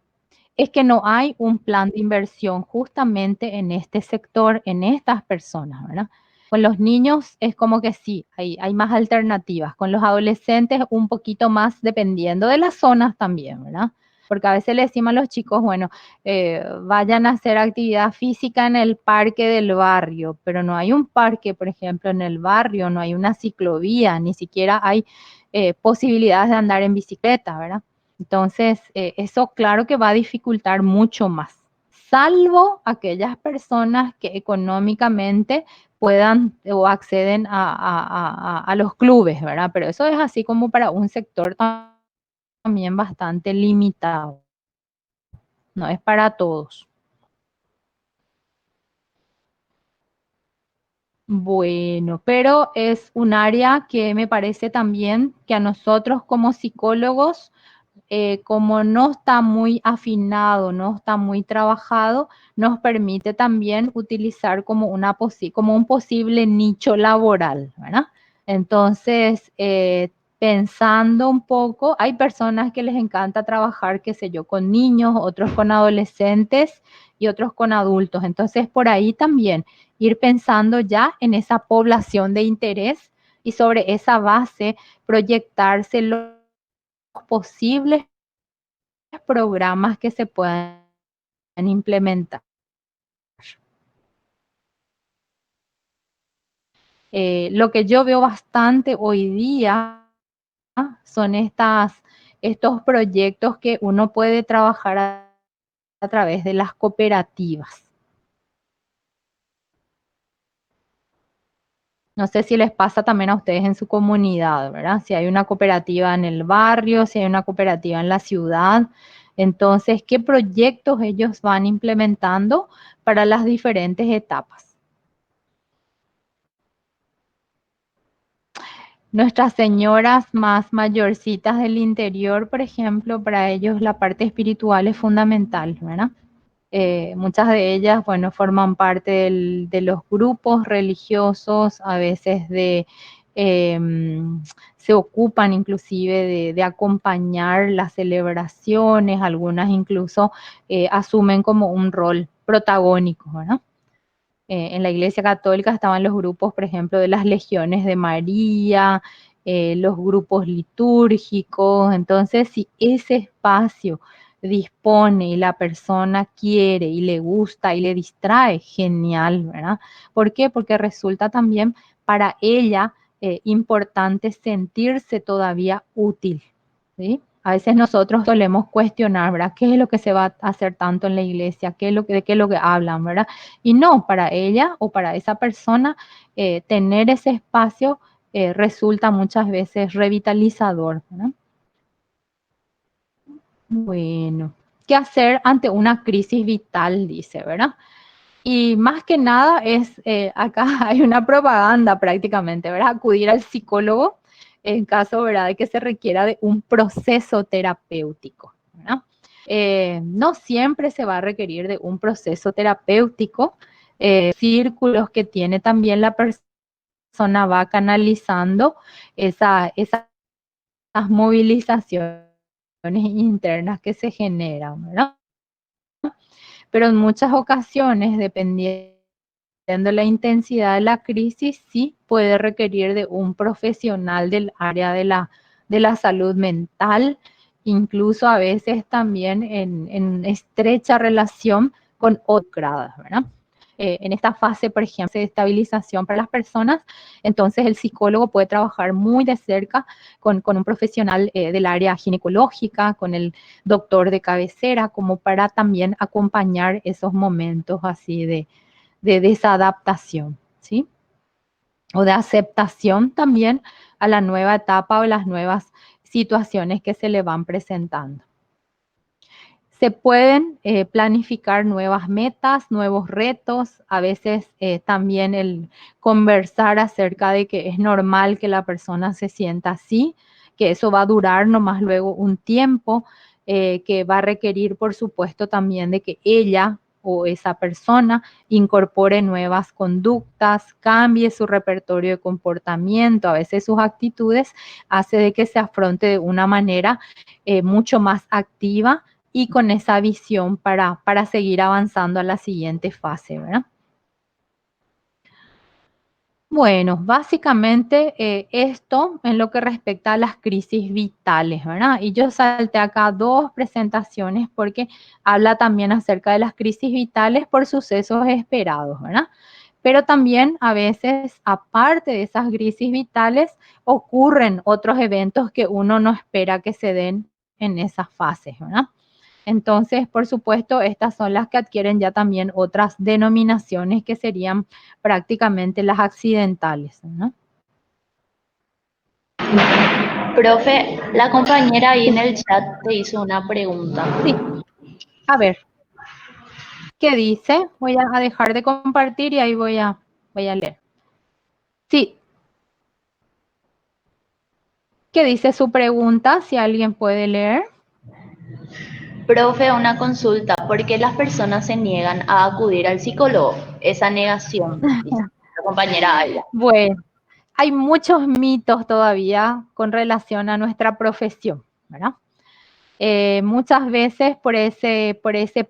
Es que no hay un plan de inversión justamente en este sector, en estas personas, ¿verdad? Con los niños es como que sí, hay más alternativas. Con los adolescentes un poquito más dependiendo de las zonas también, ¿verdad? Porque a veces le decimos a los chicos, bueno, vayan a hacer actividad física en el parque del barrio, pero no hay un parque, por ejemplo, en el barrio, no hay una ciclovía, ni siquiera hay posibilidades de andar en bicicleta, ¿verdad? Entonces, eso claro que va a dificultar mucho más, salvo aquellas personas que económicamente puedan o acceden a los clubes, ¿verdad? Pero eso es así como para un sector también bastante limitado, no es para todos. Bueno, pero es un área que me parece también que a nosotros como psicólogos como no está muy afinado, no está muy trabajado, nos permite también utilizar como, como un posible nicho laboral, ¿verdad? Entonces, pensando un poco, hay personas que les encanta trabajar, qué sé yo, con niños, otros con adolescentes y otros con adultos. Entonces, por ahí también ir pensando ya en esa población de interés y sobre esa base proyectarse los posibles programas que se puedan implementar. Lo que yo veo bastante hoy día son estos proyectos que uno puede trabajar a través de las cooperativas. No sé si les pasa también a ustedes en su comunidad, ¿verdad? Si hay una cooperativa en el barrio, si hay una cooperativa en la ciudad. Entonces, ¿qué proyectos ellos van implementando para las diferentes etapas? Nuestras señoras más mayorcitas del interior, por ejemplo, para ellos la parte espiritual es fundamental, ¿verdad? Muchas de ellas, bueno, forman parte de los grupos religiosos, a veces eh, se ocupan inclusive de acompañar las celebraciones, algunas incluso asumen como un rol protagónico, ¿verdad? En la Iglesia Católica estaban los grupos, por ejemplo, de las legiones de María, los grupos litúrgicos. Entonces, si ese espacio dispone y la persona quiere y le gusta y le distrae, genial, ¿verdad? ¿Por qué? Porque resulta también para ella importante sentirse todavía útil, ¿sí? A veces nosotros solemos cuestionar, ¿verdad? ¿Qué es lo que se va a hacer tanto en la iglesia? ¿De qué es lo que hablan, ¿verdad? Y no, para ella o para esa persona, tener ese espacio resulta muchas veces revitalizador, ¿verdad? Bueno, ¿qué hacer ante una crisis vital? Dice, ¿verdad? Y más que nada es, acá hay una propaganda prácticamente, ¿verdad? Acudir al psicólogo en caso, ¿verdad?, de que se requiera de un proceso terapéutico, ¿verdad? No siempre se va a requerir de un proceso terapéutico, círculos que tiene también la persona va canalizando esas movilizaciones internas que se generan, ¿verdad? Pero en muchas ocasiones, dependiendo de la intensidad de la crisis, sí puede requerir de un profesional del área de la salud mental, incluso a veces también en estrecha relación con otras, ¿verdad? en esta fase, por ejemplo, de estabilización para las personas, entonces el psicólogo puede trabajar muy de cerca con un profesional del área ginecológica, con el doctor de cabecera, como para también acompañar esos momentos así de desadaptación, ¿sí? O de aceptación también a la nueva etapa o las nuevas situaciones que se le van presentando. Se pueden planificar nuevas metas, nuevos retos, a veces también el conversar acerca de que es normal que la persona se sienta así, que eso va a durar nomás luego un tiempo, que va a requerir, por supuesto, también de que ella o esa persona incorpore nuevas conductas, cambie su repertorio de comportamiento, a veces sus actitudes, hace de que se afronte de una manera mucho más activa y con esa visión para seguir avanzando a la siguiente fase, ¿verdad? Bueno, básicamente esto en lo que respecta a las crisis vitales, ¿verdad? Y yo salté acá dos presentaciones porque habla también acerca de las crisis vitales por sucesos esperados, ¿verdad? Pero también a veces, aparte de esas crisis vitales, ocurren otros eventos que uno no espera que se den en esas fases, ¿verdad? Entonces, por supuesto, estas son las que adquieren ya también otras denominaciones que serían prácticamente las accidentales, ¿no? Profe, la compañera ahí en el chat te hizo una pregunta. Sí, a ver, ¿qué dice? Voy a dejar de compartir y ahí voy a leer. Sí. ¿Qué dice su pregunta? Si alguien puede leer. Profe, una consulta. ¿Por qué las personas se niegan a acudir al psicólogo? Esa negación, dice la compañera Ayla. Bueno, hay muchos mitos todavía con relación a nuestra profesión, ¿verdad? Muchas veces por ese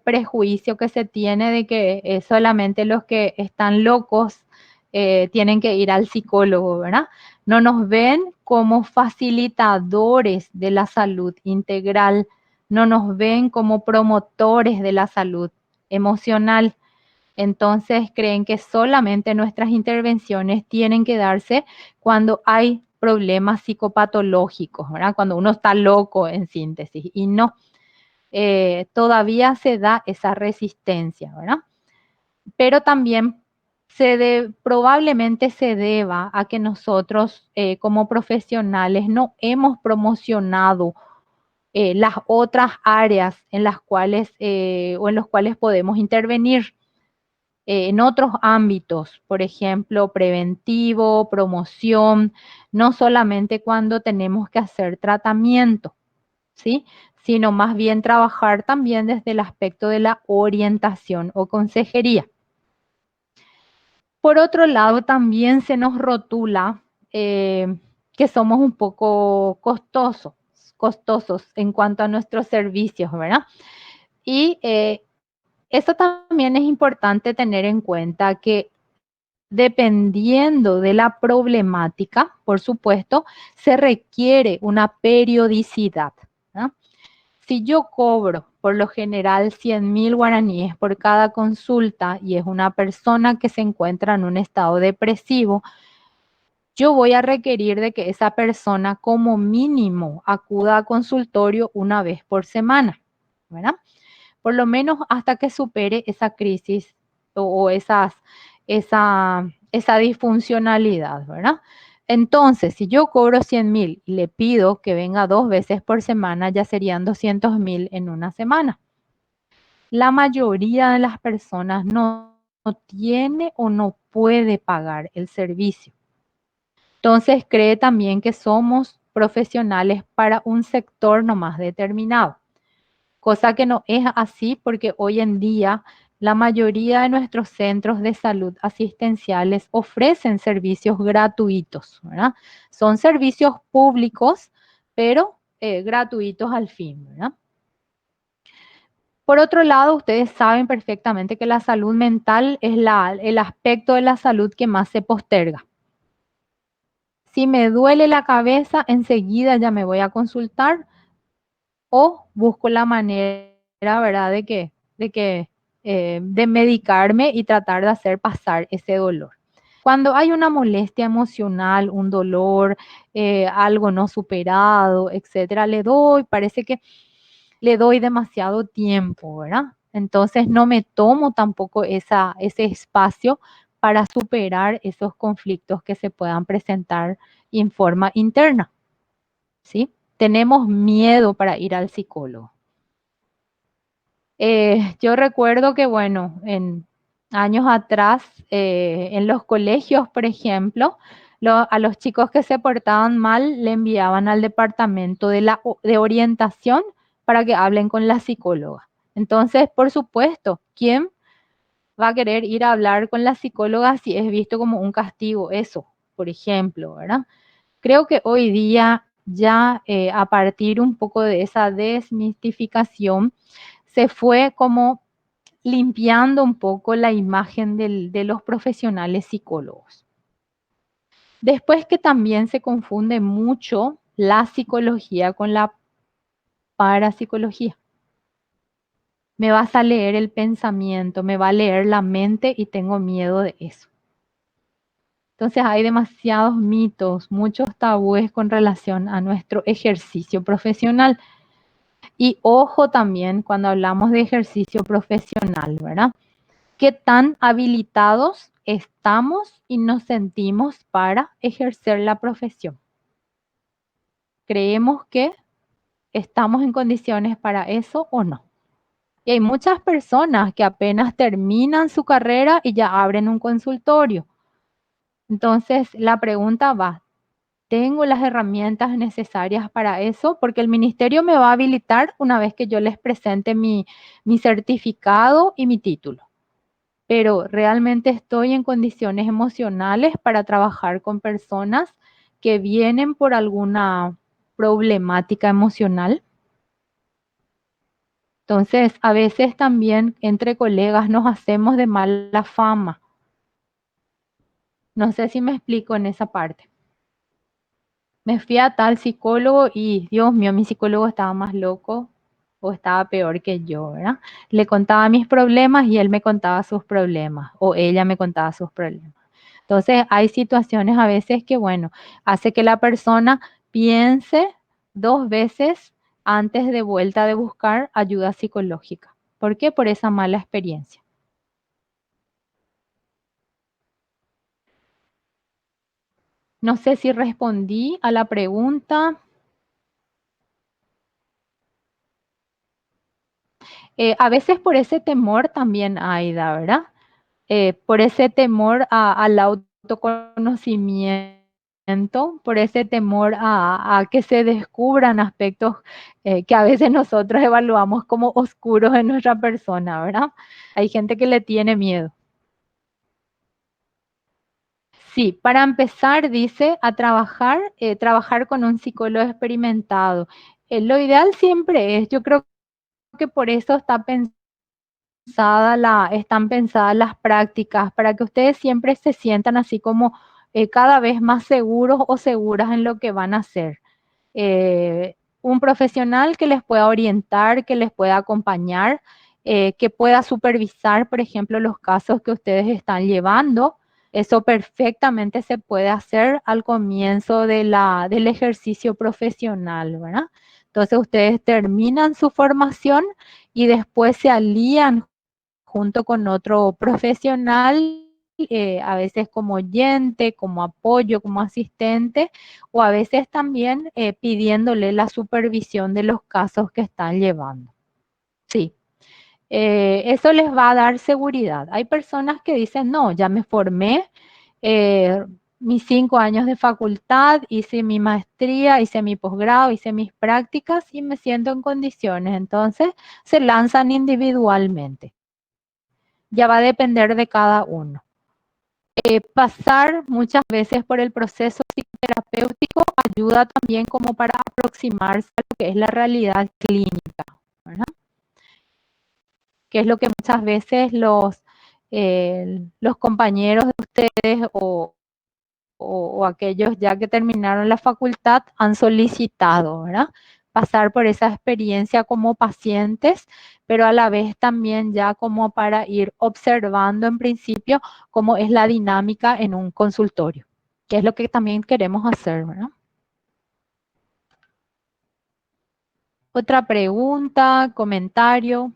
prejuicio que se tiene de que solamente los que están locos tienen que ir al psicólogo, ¿verdad? No nos ven como facilitadores de la salud integral, no nos ven como promotores de la salud emocional. Entonces creen que solamente nuestras intervenciones tienen que darse cuando hay problemas psicopatológicos, ¿verdad? Cuando uno está loco en síntesis y no, todavía se da esa resistencia, ¿verdad? Pero también probablemente se deba a que nosotros como profesionales no hemos promocionado las otras áreas en las cuales o en los cuales podemos intervenir en otros ámbitos, por ejemplo, preventivo, promoción, no solamente cuando tenemos que hacer tratamiento, ¿sí? Sino más bien trabajar también desde el aspecto de la orientación o consejería. Por otro lado, también se nos rotula que somos un poco costosos en cuanto a nuestros servicios, ¿verdad? Y eso también es importante tener en cuenta que dependiendo de la problemática, por supuesto, se requiere una periodicidad, ¿no? Si yo cobro por lo general 100.000 guaraníes por cada consulta y es una persona que se encuentra en un estado depresivo, yo voy a requerir de que esa persona como mínimo acuda a consultorio una vez por semana, ¿verdad? Por lo menos hasta que supere esa crisis o esa disfuncionalidad, ¿verdad? Entonces, si yo cobro 100.000 y le pido que venga 2 veces por semana, ya serían 200.000 en una semana. La mayoría de las personas no tiene o no puede pagar el servicio. Entonces, cree también que somos profesionales para un sector nomás determinado, cosa que no es así porque hoy en día la mayoría de nuestros centros de salud asistenciales ofrecen servicios gratuitos, ¿verdad? Son servicios públicos, pero gratuitos al fin, ¿verdad? Por otro lado, ustedes saben perfectamente que la salud mental es el aspecto de la salud que más se posterga. Si me duele la cabeza, enseguida ya me voy a consultar o busco la manera, ¿verdad? De que de medicarme y tratar de hacer pasar ese dolor. Cuando hay una molestia emocional, un dolor, algo no superado, etcétera, parece que le doy demasiado tiempo, ¿verdad? Entonces no me tomo tampoco ese espacio para superar esos conflictos que se puedan presentar en forma interna, ¿sí? Tenemos miedo para ir al psicólogo. Yo recuerdo que, bueno, en años atrás, en los colegios, por ejemplo, a los chicos que se portaban mal le enviaban al departamento de orientación para que hablen con la psicóloga. Entonces, por supuesto, ¿quién va a querer ir a hablar con la psicóloga si es visto como un castigo? Eso, por ejemplo, ¿verdad? Creo que hoy día ya a partir un poco de esa desmistificación, se fue como limpiando un poco la imagen de los profesionales psicólogos. Después que también se confunde mucho la psicología con la parapsicología. Me vas a leer el pensamiento, me va a leer la mente y tengo miedo de eso. Entonces hay demasiados mitos, muchos tabúes con relación a nuestro ejercicio profesional. Y ojo también cuando hablamos de ejercicio profesional, ¿verdad? ¿Qué tan habilitados estamos y nos sentimos para ejercer la profesión? ¿Creemos que estamos en condiciones para eso o no? Y hay muchas personas que apenas terminan su carrera y ya abren un consultorio. Entonces, la pregunta va, ¿tengo las herramientas necesarias para eso? Porque el ministerio me va a habilitar una vez que yo les presente mi certificado y mi título. Pero realmente estoy en condiciones emocionales para trabajar con personas que vienen por alguna problemática emocional. Entonces, a veces también entre colegas nos hacemos de mala fama. No sé si me explico en esa parte. Me fui a tal psicólogo y, Dios mío, mi psicólogo estaba más loco o estaba peor que yo, ¿verdad? Le contaba mis problemas y él me contaba sus problemas o ella me contaba sus problemas. Entonces, hay situaciones a veces que, bueno, hace que la persona piense 2 veces antes de vuelta de buscar ayuda psicológica. ¿Por qué? Por esa mala experiencia. No sé si respondí a la pregunta. A veces por ese temor también, Aida, ¿verdad? Por ese temor al autoconocimiento, por ese temor a que se descubran aspectos que a veces nosotros evaluamos como oscuros en nuestra persona, ¿verdad? Hay gente que le tiene miedo. Sí, para empezar, dice, a trabajar con un psicólogo experimentado. Lo ideal siempre es, yo creo que por eso están pensadas las prácticas, para que ustedes siempre se sientan así como cada vez más seguros o seguras en lo que van a hacer. Un profesional que les pueda orientar, que les pueda acompañar, que pueda supervisar, por ejemplo, los casos que ustedes están llevando. Eso perfectamente se puede hacer al comienzo del ejercicio profesional, ¿verdad? Entonces ustedes terminan su formación y después se alían junto con otro profesional, a veces como oyente, como apoyo, como asistente, o a veces también pidiéndole la supervisión de los casos que están llevando. Sí, eso les va a dar seguridad. Hay personas que dicen, no, ya me formé, mis 5 años de facultad, hice mi maestría, hice mi posgrado, hice mis prácticas y me siento en condiciones. Entonces se lanzan individualmente. Ya va a depender de cada uno. Pasar muchas veces por el proceso psicoterapéutico ayuda también como para aproximarse a lo que es la realidad clínica, ¿verdad? Que es lo que muchas veces los compañeros de ustedes o aquellos ya que terminaron la facultad han solicitado, ¿verdad? pasar por esa experiencia como pacientes, pero a la vez también ya como para ir observando en principio cómo es la dinámica en un consultorio, que es lo que también queremos hacer, ¿verdad? Otra pregunta, comentario.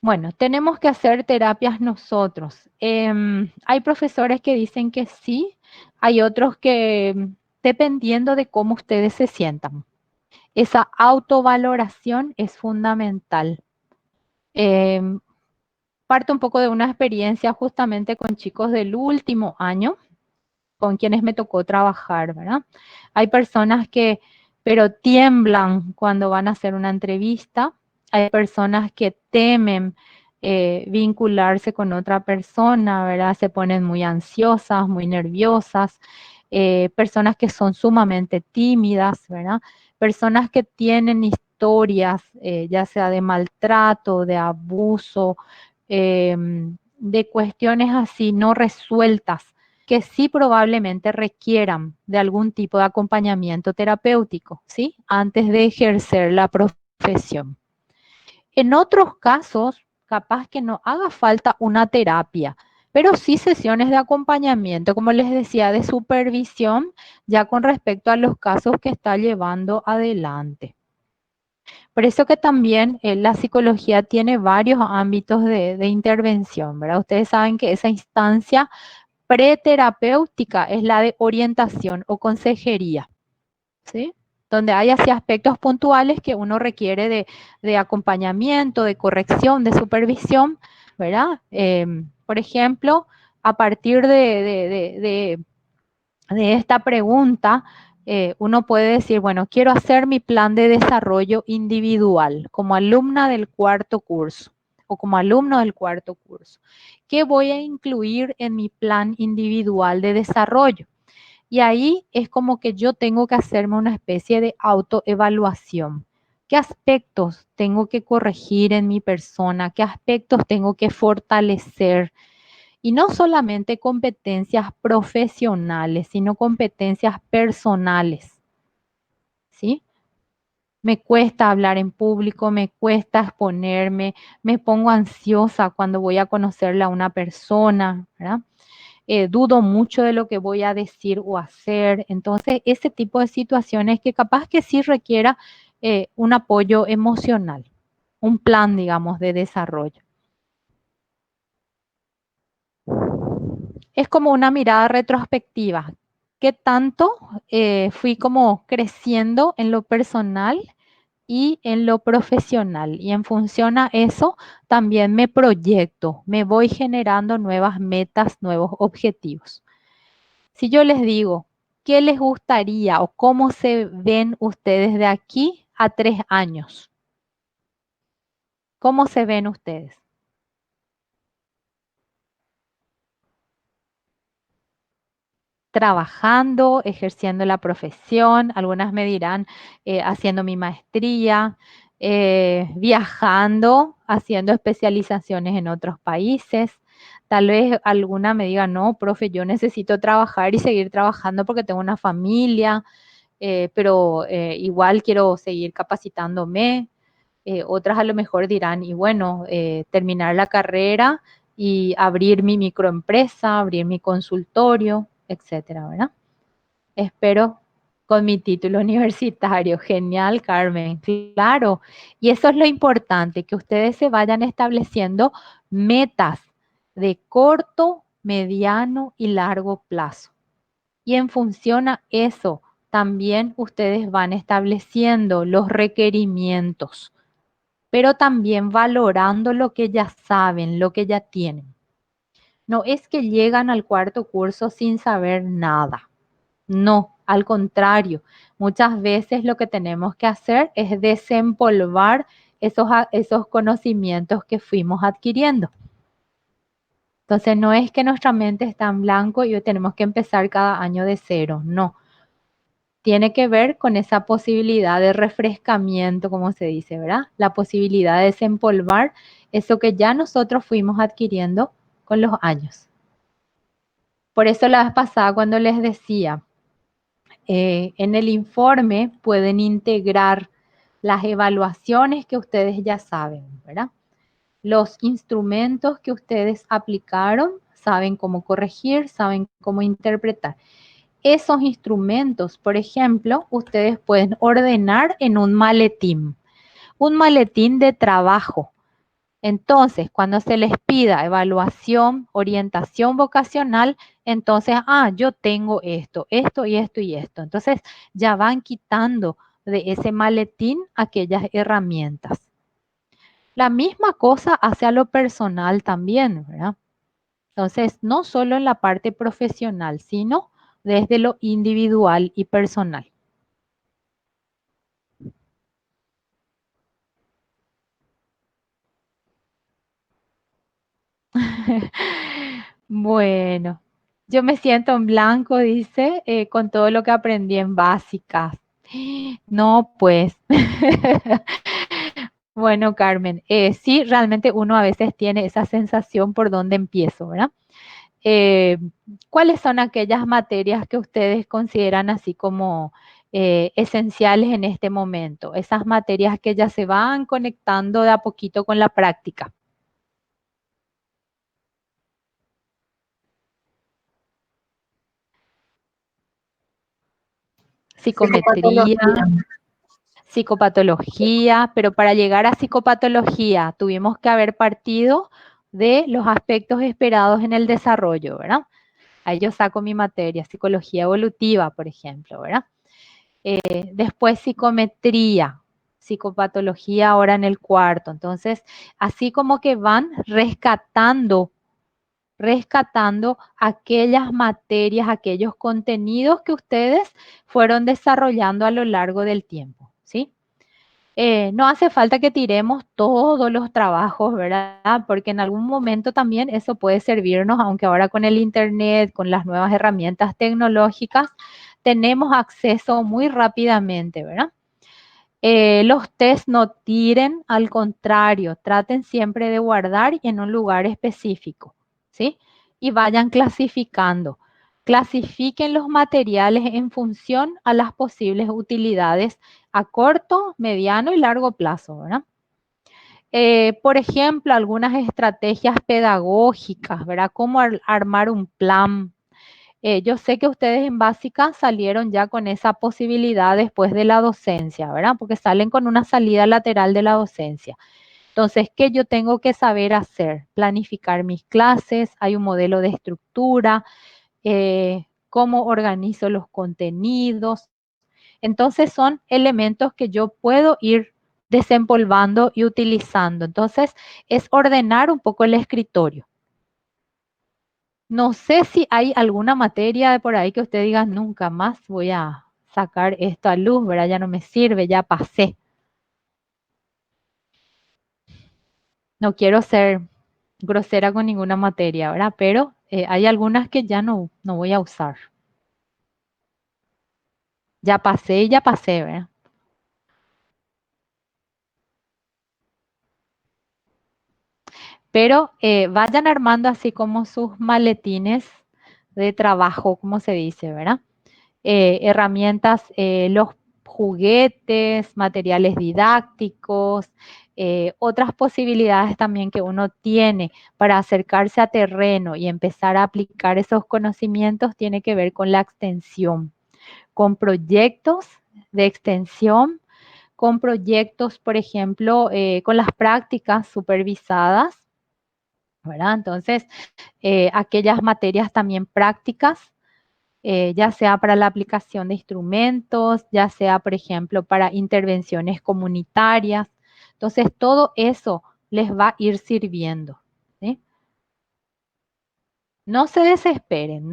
Bueno, tenemos que hacer terapias nosotros. Hay profesores que dicen que sí, hay otros que dependiendo de cómo ustedes se sientan. Esa autovaloración es fundamental. Em, Parto un poco de una experiencia justamente con chicos del último año, con quienes me tocó trabajar, ¿verdad? Hay personas que, pero tiemblan cuando van a hacer una entrevista, hay personas que temen vincularse con otra persona, ¿verdad? Se ponen muy ansiosas, muy nerviosas, personas que son sumamente tímidas, ¿verdad? Personas que tienen historias, ya sea de maltrato, de abuso, de cuestiones así no resueltas que sí probablemente requieran de algún tipo de acompañamiento terapéutico, ¿sí? Antes de ejercer la profesión. En otros casos, capaz que no haga falta una terapia, pero sí sesiones de acompañamiento, como les decía, de supervisión, ya con respecto a los casos que está llevando adelante. Por eso que también la psicología tiene varios ámbitos de intervención, ¿verdad? Ustedes saben que esa instancia preterapéutica es la de orientación o consejería, ¿sí? Donde hay así aspectos puntuales que uno requiere de acompañamiento, de corrección, de supervisión, ¿verdad? Por ejemplo, a partir de esta pregunta, uno puede decir, bueno, quiero hacer mi plan de desarrollo individual como alumna del cuarto curso o como alumno del cuarto curso. ¿Qué voy a incluir en mi plan individual de desarrollo? Y ahí es como que yo tengo que hacerme una especie de autoevaluación. ¿Qué aspectos tengo que corregir en mi persona? ¿Qué aspectos tengo que fortalecer? Y no solamente competencias profesionales, sino competencias personales, ¿sí? Me cuesta hablar en público, me cuesta exponerme, me pongo ansiosa cuando voy a conocerle a una persona, ¿verdad? Dudo mucho de lo que voy a decir o hacer. Entonces, ese tipo de situaciones que capaz que sí requiera un apoyo emocional, un plan, digamos, de desarrollo. Es como una mirada retrospectiva. ¿Qué tanto fui como creciendo en lo personal y en lo profesional? Y en función a eso, también me proyecto, me voy generando nuevas metas, nuevos objetivos. Si yo les digo, ¿qué les gustaría o cómo se ven ustedes de aquí a 3 años? ¿Cómo se ven ustedes? Trabajando, ejerciendo la profesión, algunas me dirán haciendo mi maestría, viajando, haciendo especializaciones en otros países. Tal vez alguna me diga, no, profe, yo necesito trabajar y seguir trabajando porque tengo una familia, pero igual quiero seguir capacitándome. Otras a lo mejor dirán, y bueno, terminar la carrera y abrir mi microempresa, abrir mi consultorio, etcétera, ¿verdad? Espero con mi título universitario. Genial, Carmen. Claro. Y eso es lo importante, que ustedes se vayan estableciendo metas de corto, mediano y largo plazo. Y en función a eso, también ustedes van estableciendo los requerimientos, pero también valorando lo que ya saben, lo que ya tienen. No es que llegan al cuarto curso sin saber nada. No, al contrario, muchas veces lo que tenemos que hacer es desempolvar esos conocimientos que fuimos adquiriendo. Entonces, no es que nuestra mente está en blanco y tenemos que empezar cada año de cero, no. Tiene que ver con esa posibilidad de refrescamiento, como se dice, ¿verdad? La posibilidad de desempolvar eso que ya nosotros fuimos adquiriendo con los años. Por eso la vez pasada cuando les decía, En el informe pueden integrar las evaluaciones que ustedes ya saben, ¿verdad? Los instrumentos que ustedes aplicaron, saben cómo corregir, saben cómo interpretar. Esos instrumentos, por ejemplo, ustedes pueden ordenar en un maletín de trabajo. Entonces, cuando se les pida evaluación, orientación vocacional, entonces, yo tengo esto, esto y esto y esto. Entonces, ya van quitando de ese maletín aquellas herramientas. La misma cosa hacia lo personal también, ¿verdad? Entonces, no solo en la parte profesional, sino desde lo individual y personal. Bueno, yo me siento en blanco, dice, con todo lo que aprendí en básicas. No, pues. Bueno, Carmen, sí, realmente uno a veces tiene esa sensación por dónde empiezo, ¿verdad? Eh, ¿Cuáles son aquellas materias que ustedes consideran así como esenciales en este momento? Esas materias que ya se van conectando de a poquito con la práctica. Psicometría, psicopatología, pero para llegar a psicopatología tuvimos que haber partido de los aspectos esperados en el desarrollo, ¿verdad? Ahí yo saco mi materia, psicología evolutiva, por ejemplo, ¿verdad? Después psicometría, psicopatología ahora en el cuarto. Entonces, así como que van rescatando aquellas materias, aquellos contenidos que ustedes fueron desarrollando a lo largo del tiempo, ¿sí? No hace falta que tiremos todos los trabajos, ¿verdad? Porque en algún momento también eso puede servirnos, aunque ahora con el Internet, con las nuevas herramientas tecnológicas, tenemos acceso muy rápidamente, ¿verdad? Los test no tiren, al contrario, traten siempre de guardar en un lugar específico, ¿sí? Y vayan clasificando. Clasifiquen los materiales en función a las posibles utilidades a corto, mediano y largo plazo, ¿verdad? Por ejemplo, algunas estrategias pedagógicas, ¿verdad? Cómo armar un plan. Yo sé que ustedes en básica salieron ya con esa posibilidad después de la docencia, ¿verdad? Porque salen con una salida lateral de la docencia. Entonces, ¿qué yo tengo que saber hacer? Planificar mis clases, hay un modelo de estructura, cómo organizo los contenidos. Entonces, son elementos que yo puedo ir desempolvando y utilizando. Entonces, es ordenar un poco el escritorio. No sé si hay alguna materia de por ahí que usted diga, nunca más voy a sacar esto a luz, ¿verdad? Ya no me sirve, ya pasé. No quiero ser grosera con ninguna materia, ¿verdad? Pero hay algunas que ya no voy a usar. Ya pasé y ya pasé, ¿verdad? Pero vayan armando así como sus maletines de trabajo, como se dice, ¿verdad? Herramientas, los juguetes, materiales didácticos, otras posibilidades también que uno tiene para acercarse a terreno y empezar a aplicar esos conocimientos tiene que ver con la extensión, con proyectos de extensión, con proyectos, por ejemplo, con las prácticas supervisadas, ¿verdad? Entonces, aquellas materias también prácticas ya sea para la aplicación de instrumentos, ya sea, por ejemplo, para intervenciones comunitarias. Entonces, todo eso les va a ir sirviendo, ¿sí? No se desesperen,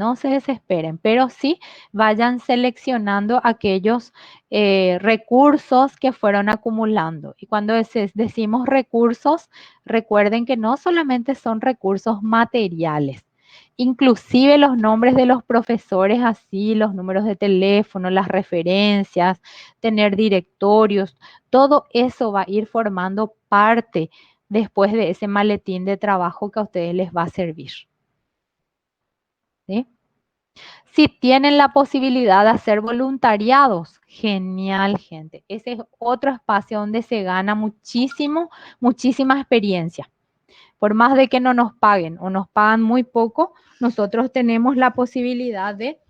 pero sí vayan seleccionando aquellos recursos que fueron acumulando. Y cuando decimos recursos, recuerden que no solamente son recursos materiales, inclusive los nombres de los profesores, así, los números de teléfono, las referencias, tener directorios, todo eso va a ir formando parte después de ese maletín de trabajo que a ustedes les va a servir. ¿Sí? Si tienen la posibilidad de hacer voluntariados, genial, gente. Ese es otro espacio donde se gana muchísimo, muchísima experiencia. Por más de que no nos paguen o nos pagan muy poco, nosotros tenemos la posibilidad de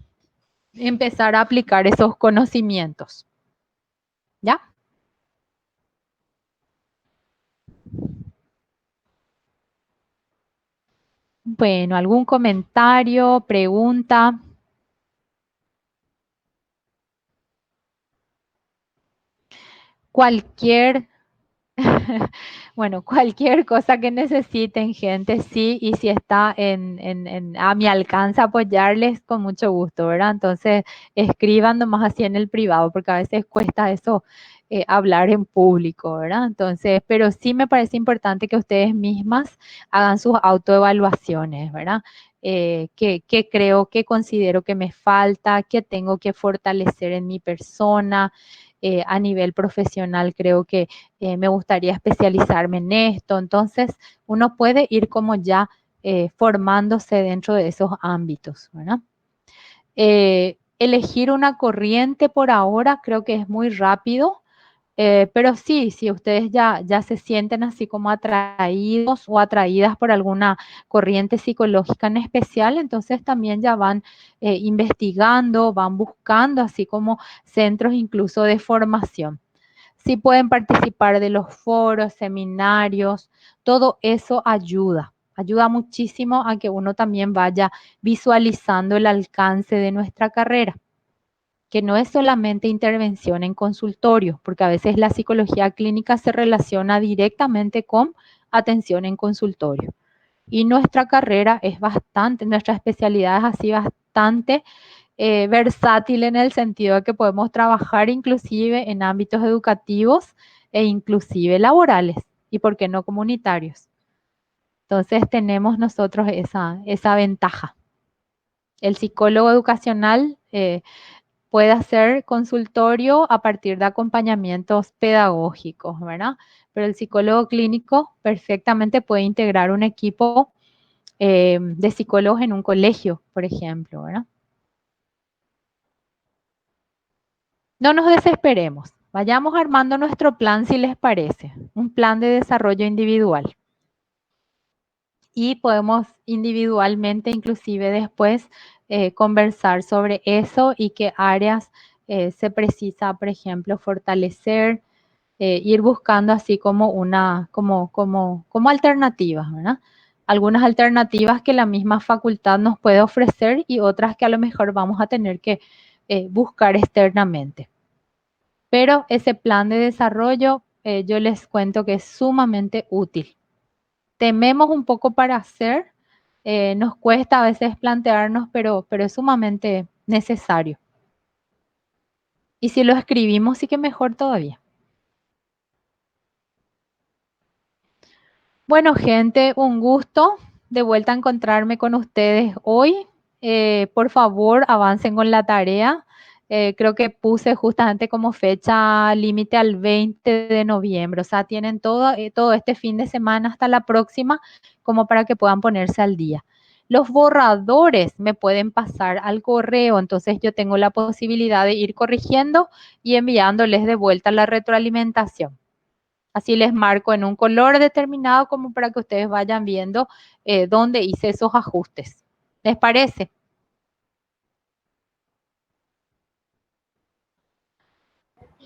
empezar a aplicar esos conocimientos. ¿Ya? Bueno, ¿algún comentario, pregunta? Cualquier Bueno, cualquier cosa que necesiten, gente, sí, y si está a mi alcance apoyarles, con mucho gusto, ¿verdad? Entonces, escriban nomás así en el privado, porque a veces cuesta eso, hablar en público, ¿verdad? Entonces, pero sí me parece importante que ustedes mismas hagan sus autoevaluaciones, ¿verdad? ¿Qué creo, qué considero que me falta, qué tengo que fortalecer en mi persona? A nivel profesional, creo que me gustaría especializarme en esto. Entonces, uno puede ir como ya formándose dentro de esos ámbitos, ¿verdad? Elegir una corriente por ahora creo que es muy rápido, pero sí, si ustedes ya se sienten así como atraídos o atraídas por alguna corriente psicológica en especial, entonces también ya van investigando, van buscando así como centros incluso de formación. Sí pueden participar de los foros, seminarios, todo eso ayuda. Ayuda muchísimo a que uno también vaya visualizando el alcance de nuestra carrera, que no es solamente intervención en consultorio, porque a veces la psicología clínica se relaciona directamente con atención en consultorio. Y nuestra carrera es bastante, nuestra especialidad es así bastante versátil en el sentido de que podemos trabajar inclusive en ámbitos educativos e inclusive laborales y, ¿por qué no, comunitarios? Entonces tenemos nosotros esa ventaja. El psicólogo educacional puede hacer consultorio a partir de acompañamientos pedagógicos, ¿verdad? Pero el psicólogo clínico perfectamente puede integrar un equipo de psicólogos en un colegio, por ejemplo, ¿verdad? No nos desesperemos. Vayamos armando nuestro plan si les parece, un plan de desarrollo individual. Y podemos individualmente, inclusive después, conversar sobre eso y qué áreas se precisa, por ejemplo, fortalecer, ir buscando así como alternativas, ¿verdad? Algunas alternativas que la misma facultad nos puede ofrecer y otras que a lo mejor vamos a tener que buscar externamente. Pero ese plan de desarrollo, yo les cuento que es sumamente útil. Tememos un poco para hacer, nos cuesta a veces plantearnos, pero es sumamente necesario. Y si lo escribimos, sí que mejor todavía. Bueno, gente, un gusto de vuelta a encontrarme con ustedes hoy. Por favor, avancen con la tarea. Creo que puse justamente como fecha límite al 20 de noviembre. O sea, tienen todo este fin de semana hasta la próxima como para que puedan ponerse al día. Los borradores me pueden pasar al correo, entonces yo tengo la posibilidad de ir corrigiendo y enviándoles de vuelta la retroalimentación. Así les marco en un color determinado como para que ustedes vayan viendo dónde hice esos ajustes. ¿Les parece?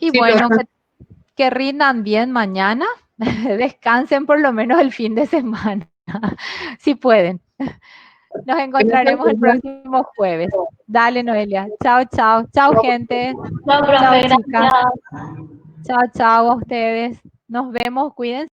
Y Sí, bueno, claro. que rindan bien mañana. Descansen por lo menos el fin de semana, si pueden. Nos encontraremos el próximo jueves. Dale, Noelia. Chao, chao. Chao, gente. No, Chao, profe, chicas. gracias. Chao, chao a ustedes. Nos vemos. Cuídense.